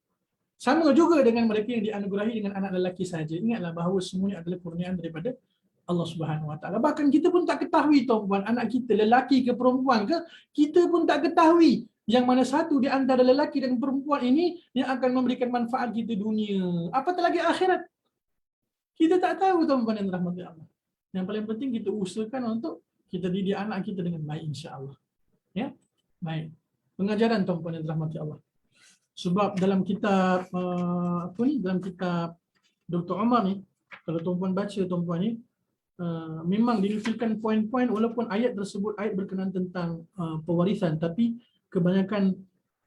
Sama juga dengan mereka yang dianugerahi dengan anak lelaki saja. Ingatlah bahawa semuanya adalah kurniaan daripada Allah Subhanahu Wa Ta'ala. Bahkan kita pun tak ketahui tuan-puan, anak kita lelaki ke perempuan ke, kita pun tak ketahui yang mana satu di antara lelaki dan perempuan ini yang akan memberikan manfaat kita dunia, apatah lagi akhirat. Kita tak tahu tuan-tuan yang dirahmati Allah. Yang paling penting kita usahakan untuk kita didik anak kita dengan baik, insya-Allah. Ya, baik. Pengajaran tuan-tuan yang dirahmati Allah. Sebab dalam kitab dalam kitab Dr. Umar ni, kalau tuan-tuan baca tuan-tuan ni, memang dinukilkan poin-poin walaupun ayat tersebut ayat berkenaan tentang pewarisan, tapi kebanyakan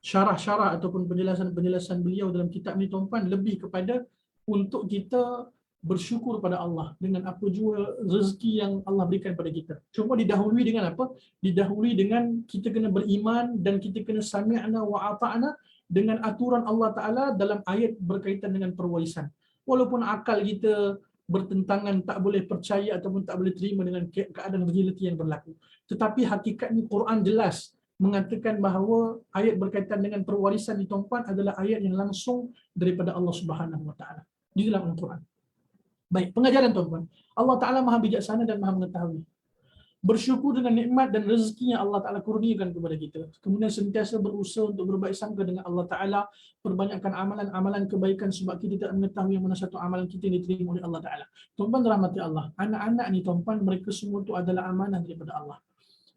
syarah-syarah ataupun penjelasan-penjelasan beliau dalam kitab ni tuan-tuan lebih kepada untuk kita bersyukur pada Allah dengan apa jua rezeki yang Allah berikan pada kita. Cuma didahului dengan apa? Didahului dengan kita kena beriman dan kita kena sami'na wa ata'na dengan aturan Allah Ta'ala dalam ayat berkaitan dengan perwarisan. Walaupun akal kita bertentangan, tak boleh percaya ataupun tak boleh terima dengan keadaan realiti yang berlaku. Tetapi hakikatnya Quran jelas mengatakan bahawa ayat berkaitan dengan perwarisan di tuan-tuan adalah ayat yang langsung daripada Allah Subhanahu Wa Ta'ala di dalam Al-Quran. Baik, pengajaran tuan-tuan. Allah Ta'ala maha bijaksana dan maha mengetahui. Bersyukur dengan nikmat dan rezeki yang Allah Ta'ala kurniakan kepada kita. Kemudian sentiasa berusaha untuk berbaik sangka dengan Allah Ta'ala. Perbanyakkan amalan-amalan kebaikan sebab kita tidak mengetahui yang mana satu amalan kita yang diterima oleh Allah Ta'ala. Tuan-tuan rahmati Allah. Anak-anak ni tuan-tuan, mereka semua tu adalah amanah daripada Allah.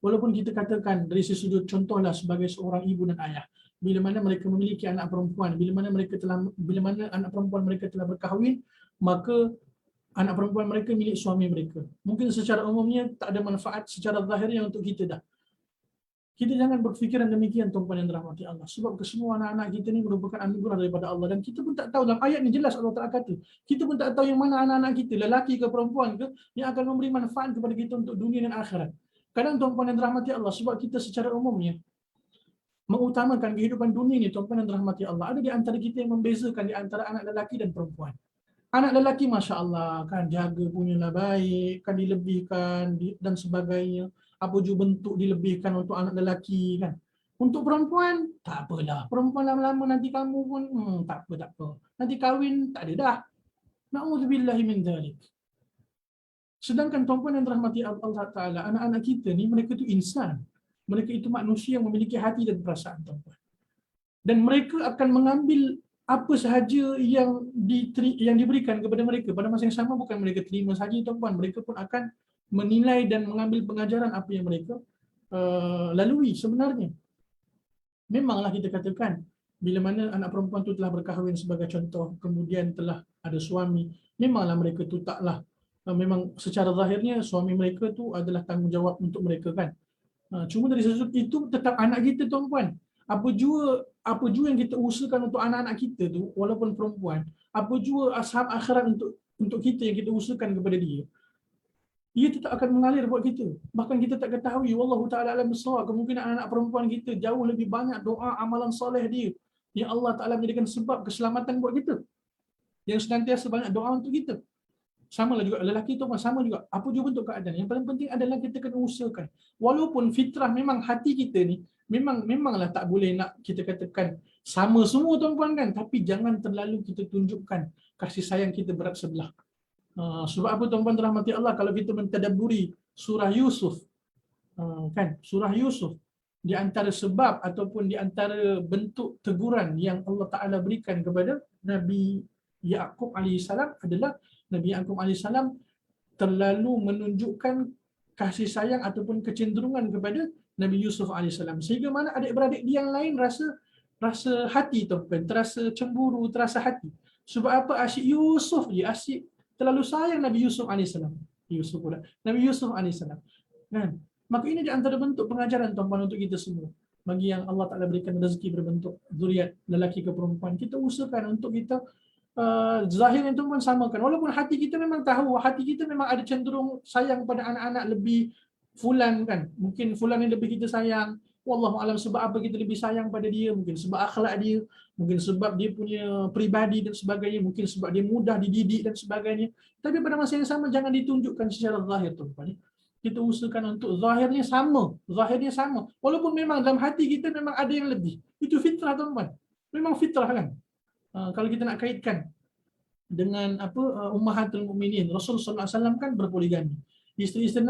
Walaupun kita katakan dari sisi sudut contohlah sebagai seorang ibu dan ayah. Bila mana mereka memiliki anak perempuan, bila mana anak perempuan mereka telah berkahwin, maka anak perempuan mereka milik suami mereka. Mungkin secara umumnya tak ada manfaat secara zahirnya untuk kita dah. Kita jangan berfikiran demikian tuan-tuan yang dirahmati Allah. Sebab kesemua anak-anak kita ni merupakan anugerah daripada Allah. Dan kita pun tak tahu, dalam ayat ni jelas Allah Ta'ala kata, kita pun tak tahu yang mana anak-anak kita, lelaki ke perempuan ke, yang akan memberi manfaat kepada kita untuk dunia dan akhirat. Kadang tuan-tuan yang dirahmati Allah, sebab kita secara umumnya mengutamakan kehidupan dunia ni tuan-tuan yang dirahmati Allah. Ada di antara kita yang membezakan di antara anak lelaki dan perempuan. Anak lelaki Masya Allah kan jaga punyalah baik, kan dilebihkan dan sebagainya. Apa juga bentuk dilebihkan untuk anak lelaki kan. Untuk perempuan, tak apalah. Perempuan lama-lama nanti kamu pun, tak apa. Nanti kahwin, tak ada dah. Na'udzubillahi min dzalik. Sedangkan tuan-tuan yang dirahmati Allah Ta'ala, anak-anak kita ni, mereka tu insan. Mereka itu manusia yang memiliki hati dan perasaan tuan-tuan. Dan mereka akan mengambil apa sahaja yang diberikan kepada mereka. Pada masa yang sama bukan mereka terima sahaja tuan-tuan, mereka pun akan menilai dan mengambil pengajaran apa yang mereka lalui sebenarnya. Memanglah kita katakan, bila mana anak perempuan tu telah berkahwin sebagai contoh, kemudian telah ada suami, memanglah mereka tu taklah, memang secara zahirnya suami mereka tu adalah tanggungjawab untuk mereka kan. Cuma dari sudut itu tetap anak kita tuan-tuan. Apa jua yang kita usahakan untuk anak-anak kita tu, walaupun perempuan, apa jua ashab akhirat untuk kita yang kita usahakan kepada dia, ia tetap akan mengalir buat kita. Bahkan kita tak ketahui, wallahu ta'ala alam bissawab, kemungkinan anak perempuan kita jauh lebih banyak doa amalan soleh dia yang Allah Ta'ala menjadikan sebab keselamatan buat kita, yang senantiasa banyak doa untuk kita. Sama lah juga lelaki tu pun sama juga. Apa juga bentuk keadaan, yang paling penting adalah kita kena usahakan. Walaupun fitrah memang hati kita ni memanglah tak boleh nak kita katakan sama semua tuan-tuan kan, tapi jangan terlalu kita tunjukkan kasih sayang kita berat sebelah. Sebab apa tuan-tuan dirahmati Allah, kalau kita mentadabburi surah Yusuf, kan, surah Yusuf, di antara sebab ataupun di antara bentuk teguran yang Allah Ta'ala berikan kepada Nabi Ya'qub AS adalah Nabi Ya'qub AS terlalu menunjukkan kasih sayang ataupun kecenderungan kepada Nabi Yusuf AS, sehingga mana adik-beradik dia yang lain rasa hati tuan-tuan, terasa cemburu, terasa hati. Sebab apa? Asyik Yusuf je, asyik terlalu sayang Nabi Yusuf AS. Nabi Yusuf AS. Kan? Maka ini di antara bentuk pengajaran tuan-tuan untuk kita semua. Bagi yang Allah Ta'ala berikan rezeki berbentuk zuriat lelaki ke perempuan, kita usahakan untuk kita zahir yang tuan-tuan samakan. Walaupun hati kita memang tahu, hati kita memang ada cenderung sayang pada anak-anak lebih fulan kan. Mungkin fulan yang lebih kita sayang. Wallahu alam sebab apa kita lebih sayang pada dia. Mungkin sebab akhlak dia. Mungkin sebab dia punya peribadi dan sebagainya. Mungkin sebab dia mudah dididik dan sebagainya. Tapi pada masa yang sama jangan ditunjukkan secara zahir tuan-tuan. Kita usahakan untuk zahirnya sama. Zahirnya sama. Walaupun memang dalam hati kita memang ada yang lebih. Itu fitrah tuan-tuan. Memang fitrah kan. Kalau kita nak kaitkan dengan Ummahatul Mukminin, Rasulullah SAW kan berpoligami. Isteri-isteri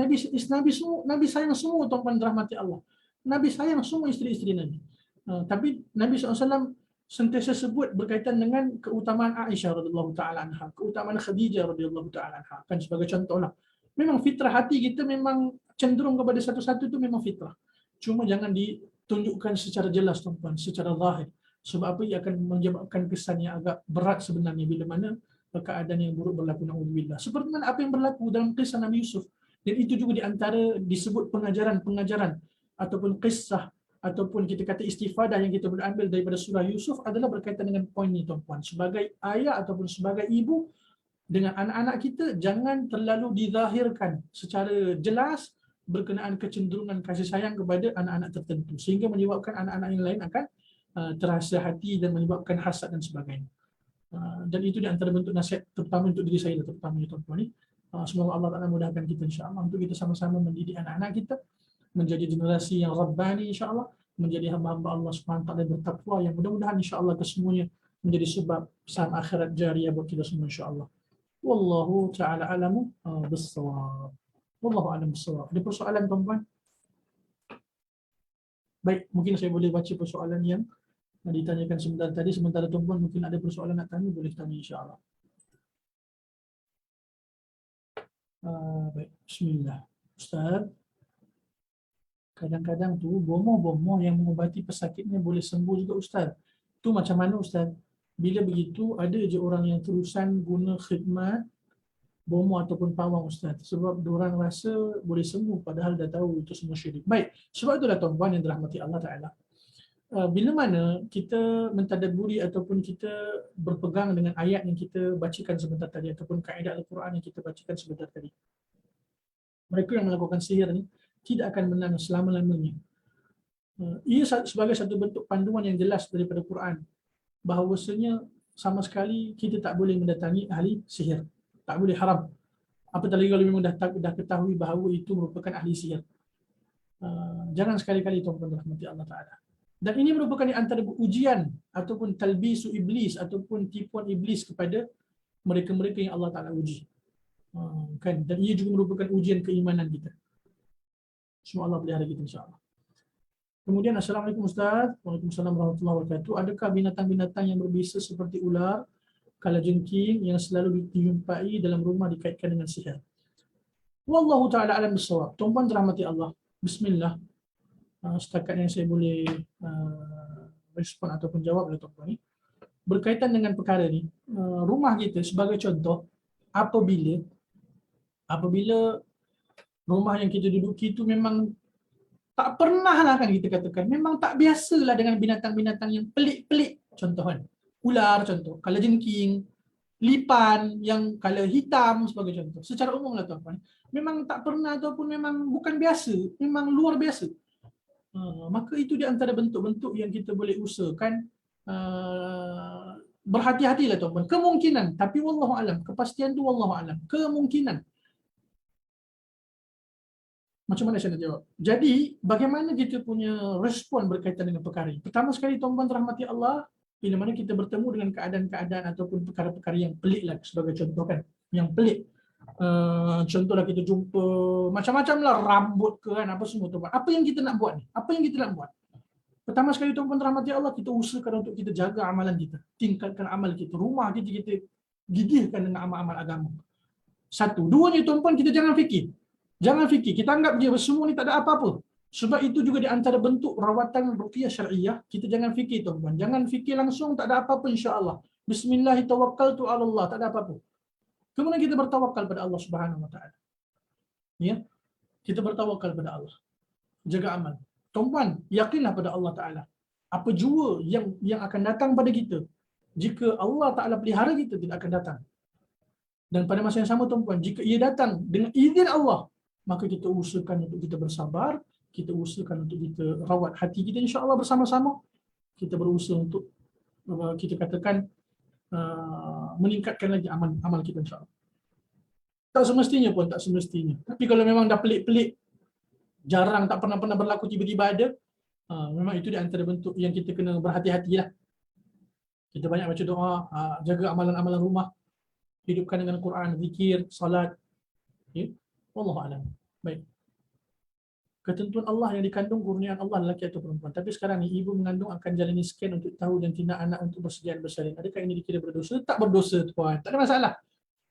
Nabi sayang semua tuan-tuan dirahmati Allah. Nabi sayang semua isteri-isteri Nabi. Tapi Nabi SAW sentiasa sebut berkaitan dengan keutamaan Aisyah radhiyallahu taala anha, keutamaan Khadijah radhiyallahu taala anha, kan sebagai contohlah. Memang fitrah hati kita memang cenderung kepada satu-satu itu memang fitrah. Cuma jangan ditunjukkan secara jelas tuan-tuan, secara zahir. Sebab apa, ia akan menyebabkan kesan yang agak berat sebenarnya bila mana keadaan yang buruk berlaku, na'udzubillah. Seperti mana apa yang berlaku dalam kisah Nabi Yusuf. Dan itu juga di antara disebut pengajaran-pengajaran ataupun kisah ataupun kita kata istifadah yang kita boleh ambil daripada surah Yusuf adalah berkaitan dengan poin ini tuan-tuan. Sebagai ayah ataupun sebagai ibu dengan anak-anak kita, jangan terlalu dizahirkan secara jelas berkenaan kecenderungan kasih sayang kepada anak-anak tertentu sehingga menyebabkan anak-anak yang lain akan terasa hati dan menyebabkan hasad dan sebagainya. Dan itu di antara bentuk nasihat terutama untuk diri saya terutama tuan-tuan ni. Semoga Allah Ta'ala mudahkan kita insya-Allah untuk kita sama-sama mendidik anak-anak kita menjadi generasi yang rabbani insya-Allah, menjadi hamba-hamba Allah Subhanahu Wa Ta'ala bertakwa yang mudah-mudahan insya-Allah kesemuanya menjadi sebab saham akhirat jariah buat kita semua insya-Allah. Wallahu ta'ala alamu bis-shawab. Wallahu a'lam bis-shawab. Ada persoalan tuan-tuan? Baik, mungkin saya boleh baca persoalan yang ditanyakan sebentar tadi. Sementara tuan-tuan mungkin ada persoalan nak tanya, boleh tanya insya-Allah. Baik, bismillah. Ustaz, kadang-kadang tu bomoh-bomoh yang mengubati pesakitnya boleh sembuh juga Ustaz. Tu macam mana Ustaz? Bila begitu ada je orang yang terusan guna khidmat bomoh ataupun pawang Ustaz. Sebab diorang rasa boleh sembuh padahal dah tahu itu semua syirik. Baik, sebab itulah tuan-tuan yang dirahmati Allah Ta'ala. Bila mana kita mentadabburi ataupun kita berpegang dengan ayat yang kita bacakan sebentar tadi ataupun kaedah Al-Quran yang kita bacakan sebentar tadi. Mereka yang melakukan sihir ni tidak akan menang selama-lamanya. Ia sebagai satu bentuk panduan yang jelas daripada Quran bahawasanya sama sekali kita tak boleh mendatangi ahli sihir. Tak boleh, haram. Apatah lagi kalau memang dah ketahui bahawa itu merupakan ahli sihir. Jangan sekali-kali tuan-tuan rahmati Allah Ta'ala. Dan ini merupakan di antara ujian ataupun talbisu iblis ataupun tipuan iblis kepada mereka-mereka yang Allah Ta'ala uji. Kan? Dan ia juga merupakan ujian keimanan kita. Semoga Allah pelihara kita insya-Allah. Kemudian Assalamualaikum Ustaz. Waalaikumsalam warahmatullahi wabarakatuh. Adakah binatang-binatang yang berbisa seperti ular, kalajengking yang selalu dijumpai dalam rumah dikaitkan dengan sihir? Wallahu ta'ala alam bisawab. Tuan-tuan dirahmati Allah. Bismillah. Setakat yang saya boleh respon ataupun jawab oleh tuan-tuan ni. Berkaitan dengan perkara ni, rumah kita sebagai contoh, apabila rumah yang kita duduki itu memang tak pernah lah kan kita katakan, memang tak biasalah dengan binatang-binatang yang pelik-pelik. Contoh kan, ular contoh, kalajengking, lipan yang color hitam sebagai contoh. Secara umum lah tuan-tuan, memang tak pernah ataupun memang bukan biasa, memang luar biasa. Maka itu di antara bentuk-bentuk yang kita boleh usahakan berhati-hatilah tuan-tuan. Kemungkinan, tapi wallahu alam, kepastian tu wallahu alam, kemungkinan. Macam mana saya nak jawab? Jadi, bagaimana kita punya respon berkaitan dengan perkara ini? Pertama sekali, tuan-tuan rahmati Allah, bila mana kita bertemu dengan keadaan-keadaan ataupun perkara-perkara yang pelik lah, sebagai contoh kan, yang pelik. Contohlah kita jumpa macam-macam lah, rambut ke kan, apa semua tuan-tuan. Apa yang kita nak buat ni? Apa yang kita nak buat? Pertama sekali, tuan-tuan rahmati Allah, kita usahakan untuk kita jaga amalan kita. Tingkatkan amal kita. Rumah kita gigihkan dengan amal-amal agama. Satu. Duanya, tuan-tuan, kita jangan fikir. Jangan fikir, kita anggap dia semua ni tak ada apa-apa. Sebab itu juga di antara bentuk rawatan ruqyah syar'iyyah, kita jangan fikir tuan-tuan. Jangan fikir langsung tak ada apa-apa insya-Allah. Bismillahirrahmanirrahim, Allah, tak ada apa-apa. Kemudian kita bertawakal pada Allah Subhanahu Wa Taala. Ya. Kita bertawakal pada Allah. Jaga amal. Tuan-tuan, yakinlah pada Allah Taala. Apa jua yang akan datang pada kita, jika Allah Taala pelihara kita, tidak akan datang. Dan pada masa yang sama tuan-tuan, jika ia datang dengan izin Allah, maka kita usahakan untuk kita bersabar, kita usahakan untuk kita rawat hati kita insya-Allah bersama-sama. Kita berusaha untuk kita katakan meningkatkan lagi amal kita insya-Allah. Tak semestinya pun, tak semestinya. Tapi kalau memang dah pelik-pelik, jarang, tak pernah berlaku, tiba-tiba ada, memang itu di antara bentuk yang kita kena berhati-hatilah. Kita banyak baca doa, jaga amalan-amalan rumah, hidupkan dengan Quran, zikir, salat. Ya? Wallahu a'lam. Baik. ketentuan Allah yang dikandung kurniaan Allah lelaki atau perempuan. Tapi sekarang ni ibu mengandung akan jalani scan untuk tahu jantina anak untuk persediaan bersalin. Adakah ini dikira berdosa? Tak berdosa tuan. Tak ada masalah.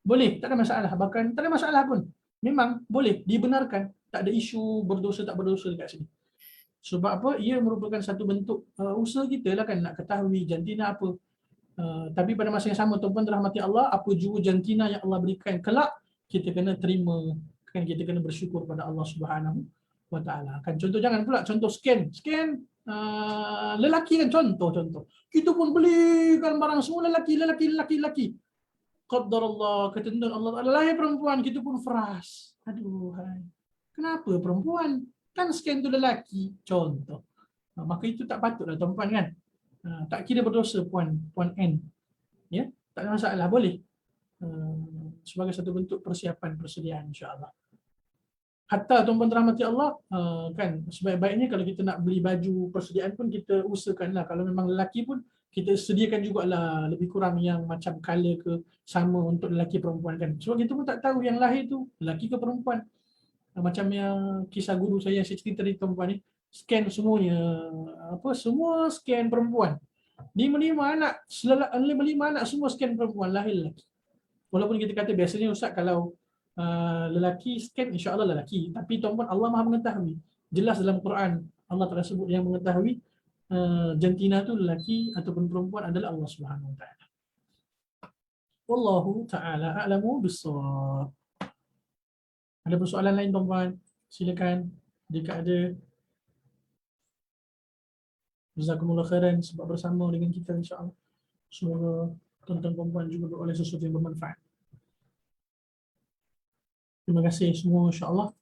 Boleh, tak ada masalah. Bahkan tak ada masalah pun. Memang boleh dibenarkan. Tak ada isu berdosa tak berdosa dekat sini. Sebab apa? Ia merupakan satu bentuk usaha kita lah kan nak ketahui jantina apa. Tapi pada masa yang sama tuan-tuan dirahmati Allah, apa jua jantina yang Allah berikan kelak, kita kena terima, kan kita kena bersyukur pada Allah Subhanahu wa taala. Kan contoh jangan pula contoh scan lelaki kan contoh. Kita pun belikan barang semua lelaki. Qadarullah, ketentuan Allah Taala lahir perempuan, kita pun frust. Aduh, hai. Kenapa perempuan? Kan scan tu lelaki, contoh. Maka itu tak patutlah tuan-tuan kan. Tak kira berdosa puan N. Ya, tak ada masalah, boleh. Sebagai satu bentuk persiapan persediaan insya-Allah. Hatta tuan-tuan dirahmati Allah, kan sebaik-baiknya kalau kita nak beli baju persediaan pun kita usahakanlah, kalau memang lelaki pun kita sediakan jugalah lebih kurang yang macam color ke sama untuk lelaki perempuan kan. Sebab kita pun tak tahu yang lahir tu lelaki ke perempuan. Macam yang kisah guru saya cerita tadi tuan-tuan ni, scan semuanya semua scan perempuan. Lima anak semua scan perempuan, lahir lelaki. Walaupun kita kata biasanya ustaz kalau lelaki scan insya-Allah lelaki, tapi tuan-tuan Allah Maha mengetahui. Jelas dalam Quran Allah Taala sebut yang mengetahui jantina tu lelaki ataupun perempuan adalah Allah Subhanahu wa taala. Wallahu taala a'lamu bis-shawab. Ada persoalan lain tuan-tuan? Silakan jika ada. Jazakumullah khairan sebab bersama dengan kita insya-Allah. Semoga tuan-tuan puan-puan juga beroleh sesuatu yang bermanfaat. Terima kasih semua insya-Allah.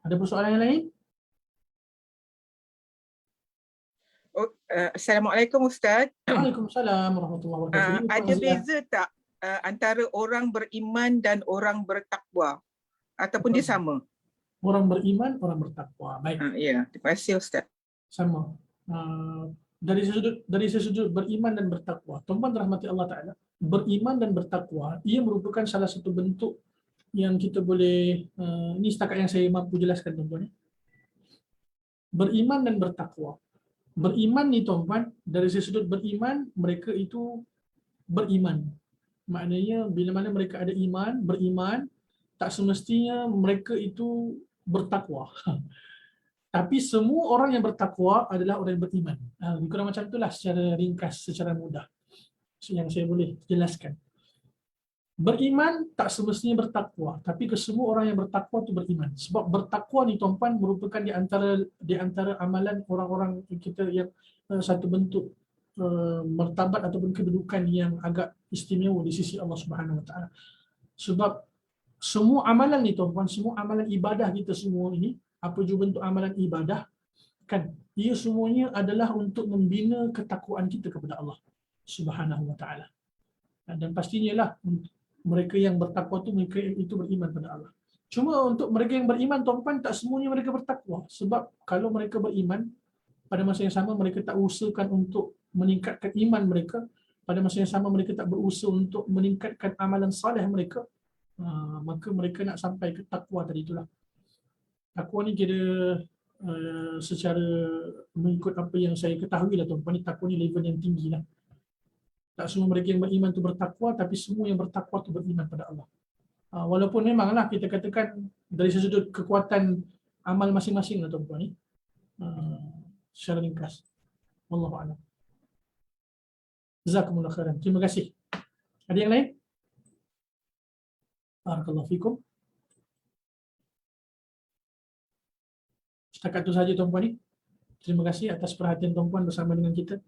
Ada persoalan yang lain? Assalamualaikum Ustaz. Waalaikumsalam warahmatullahi wabarakatuh. Ada beza tak antara orang beriman dan orang bertakwa? Ataupun dia sama? Orang beriman, orang bertakwa. Baik. Ya, terima kasih Ustaz. Sama. Dari sesudut beriman dan bertakwa. Tuan-tuan dirahmati Allah Ta'ala. Beriman dan bertakwa, ia merupakan salah satu bentuk yang kita boleh, ini setakat yang saya mampu jelaskan tuan-tuan. Beriman dan bertakwa. Beriman ni tuan-tuan, dari sesudut beriman, mereka itu beriman. Maknanya bila mana mereka ada iman, beriman, tak semestinya mereka itu bertakwa. Tapi semua orang yang bertakwa adalah orang yang beriman. Kurang macam itulah secara ringkas, secara mudah yang saya boleh jelaskan. Beriman tak semestinya bertakwa, tapi kesemua orang yang bertakwa itu beriman. Sebab bertakwa ni tuan-tuan merupakan di antara amalan orang-orang kita yang satu bentuk martabat ataupun kedudukan yang agak istimewa di sisi Allah Subhanahu Wa Taala. Sebab semua amalan ni tuan-tuan, semua amalan ibadah kita semua ini, apa juga bentuk amalan ibadah, kan, ia semuanya adalah untuk membina ketakwaan kita kepada Allah Subhanahu Wa Taala. Dan pastinya lah mereka yang bertakwa tu mereka itu beriman pada Allah. Cuma untuk mereka yang beriman tuan-tuan, tak semuanya mereka bertakwa. Sebab kalau mereka beriman, pada masa yang sama mereka tak usahakan untuk meningkatkan iman mereka, pada masa yang sama mereka tak berusaha untuk meningkatkan amalan salih mereka, maka mereka nak sampai ke takwa tadi itulah. Takwa ni kira secara mengikut apa yang saya ketahui lah tuan-tuan, ni takwa ni level yang tinggi lah. Tak semua mereka yang beriman tu bertakwa, tapi semua yang bertakwa tu beriman pada Allah. Walaupun memanglah kita katakan dari sudut kekuatan amal masing-masing lah tuan-tuan ni, secara ringkas. Wallahu a'lam. Jazakumullah khairan. Terima kasih. Ada yang lain? Barakallahu fikum. Setakat itu saja tuan-tuan ni. Terima kasih atas perhatian tuan-tuan bersama dengan kita.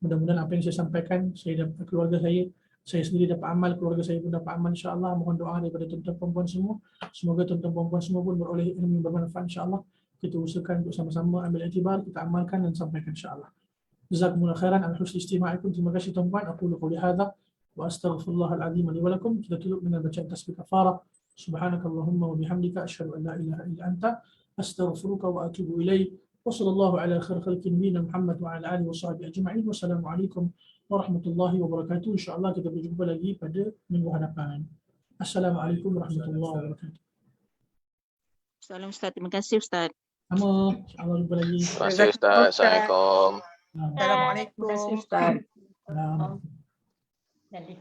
Mudah-mudahan apa yang saya sampaikan, saya dapat keluarga saya sendiri dapat amal, keluarga saya pun dapat amal insya-Allah. Mohon doa daripada tuan-tuan puan-puan semua. Semoga tuan-tuan puan-puan semua pun beroleh ilmu yang bermanfaat insya-Allah. Kita usahakan untuk sama-sama ambil iktibar, kita amalkan dan sampaikan insya-Allah. Jazakumullah khairan ala husni istima'ikum. Terima kasih tuan-tuan. Aku qouli hadza wa astaghfirullahal azim li wa lakum. Kita tutup dengan bacaan tasbih kafarah. Subhanakallahumma wa bihamdika asyhadu an la ilaha illa anta astaghfiruka wa atubu ilaik. Wassallallahu ala khair khalqi nabiyina Muhammad wa ala alihi washabbihi ajma'in. Wassalamualaikum warahmatullahi wabarakatuh. Insya-Allah kita berjumpa lagi pada minggu hadapan. Assalamualaikum warahmatullahi wabarakatuh. Salam Ustaz. Terima kasih Ustaz. Sama. InsyaAllah jumpa lagi. Terima kasih Ustaz. Assalamualaikum. Assalamualaikum. Terima kasih Ustaz. Salam. Jadi.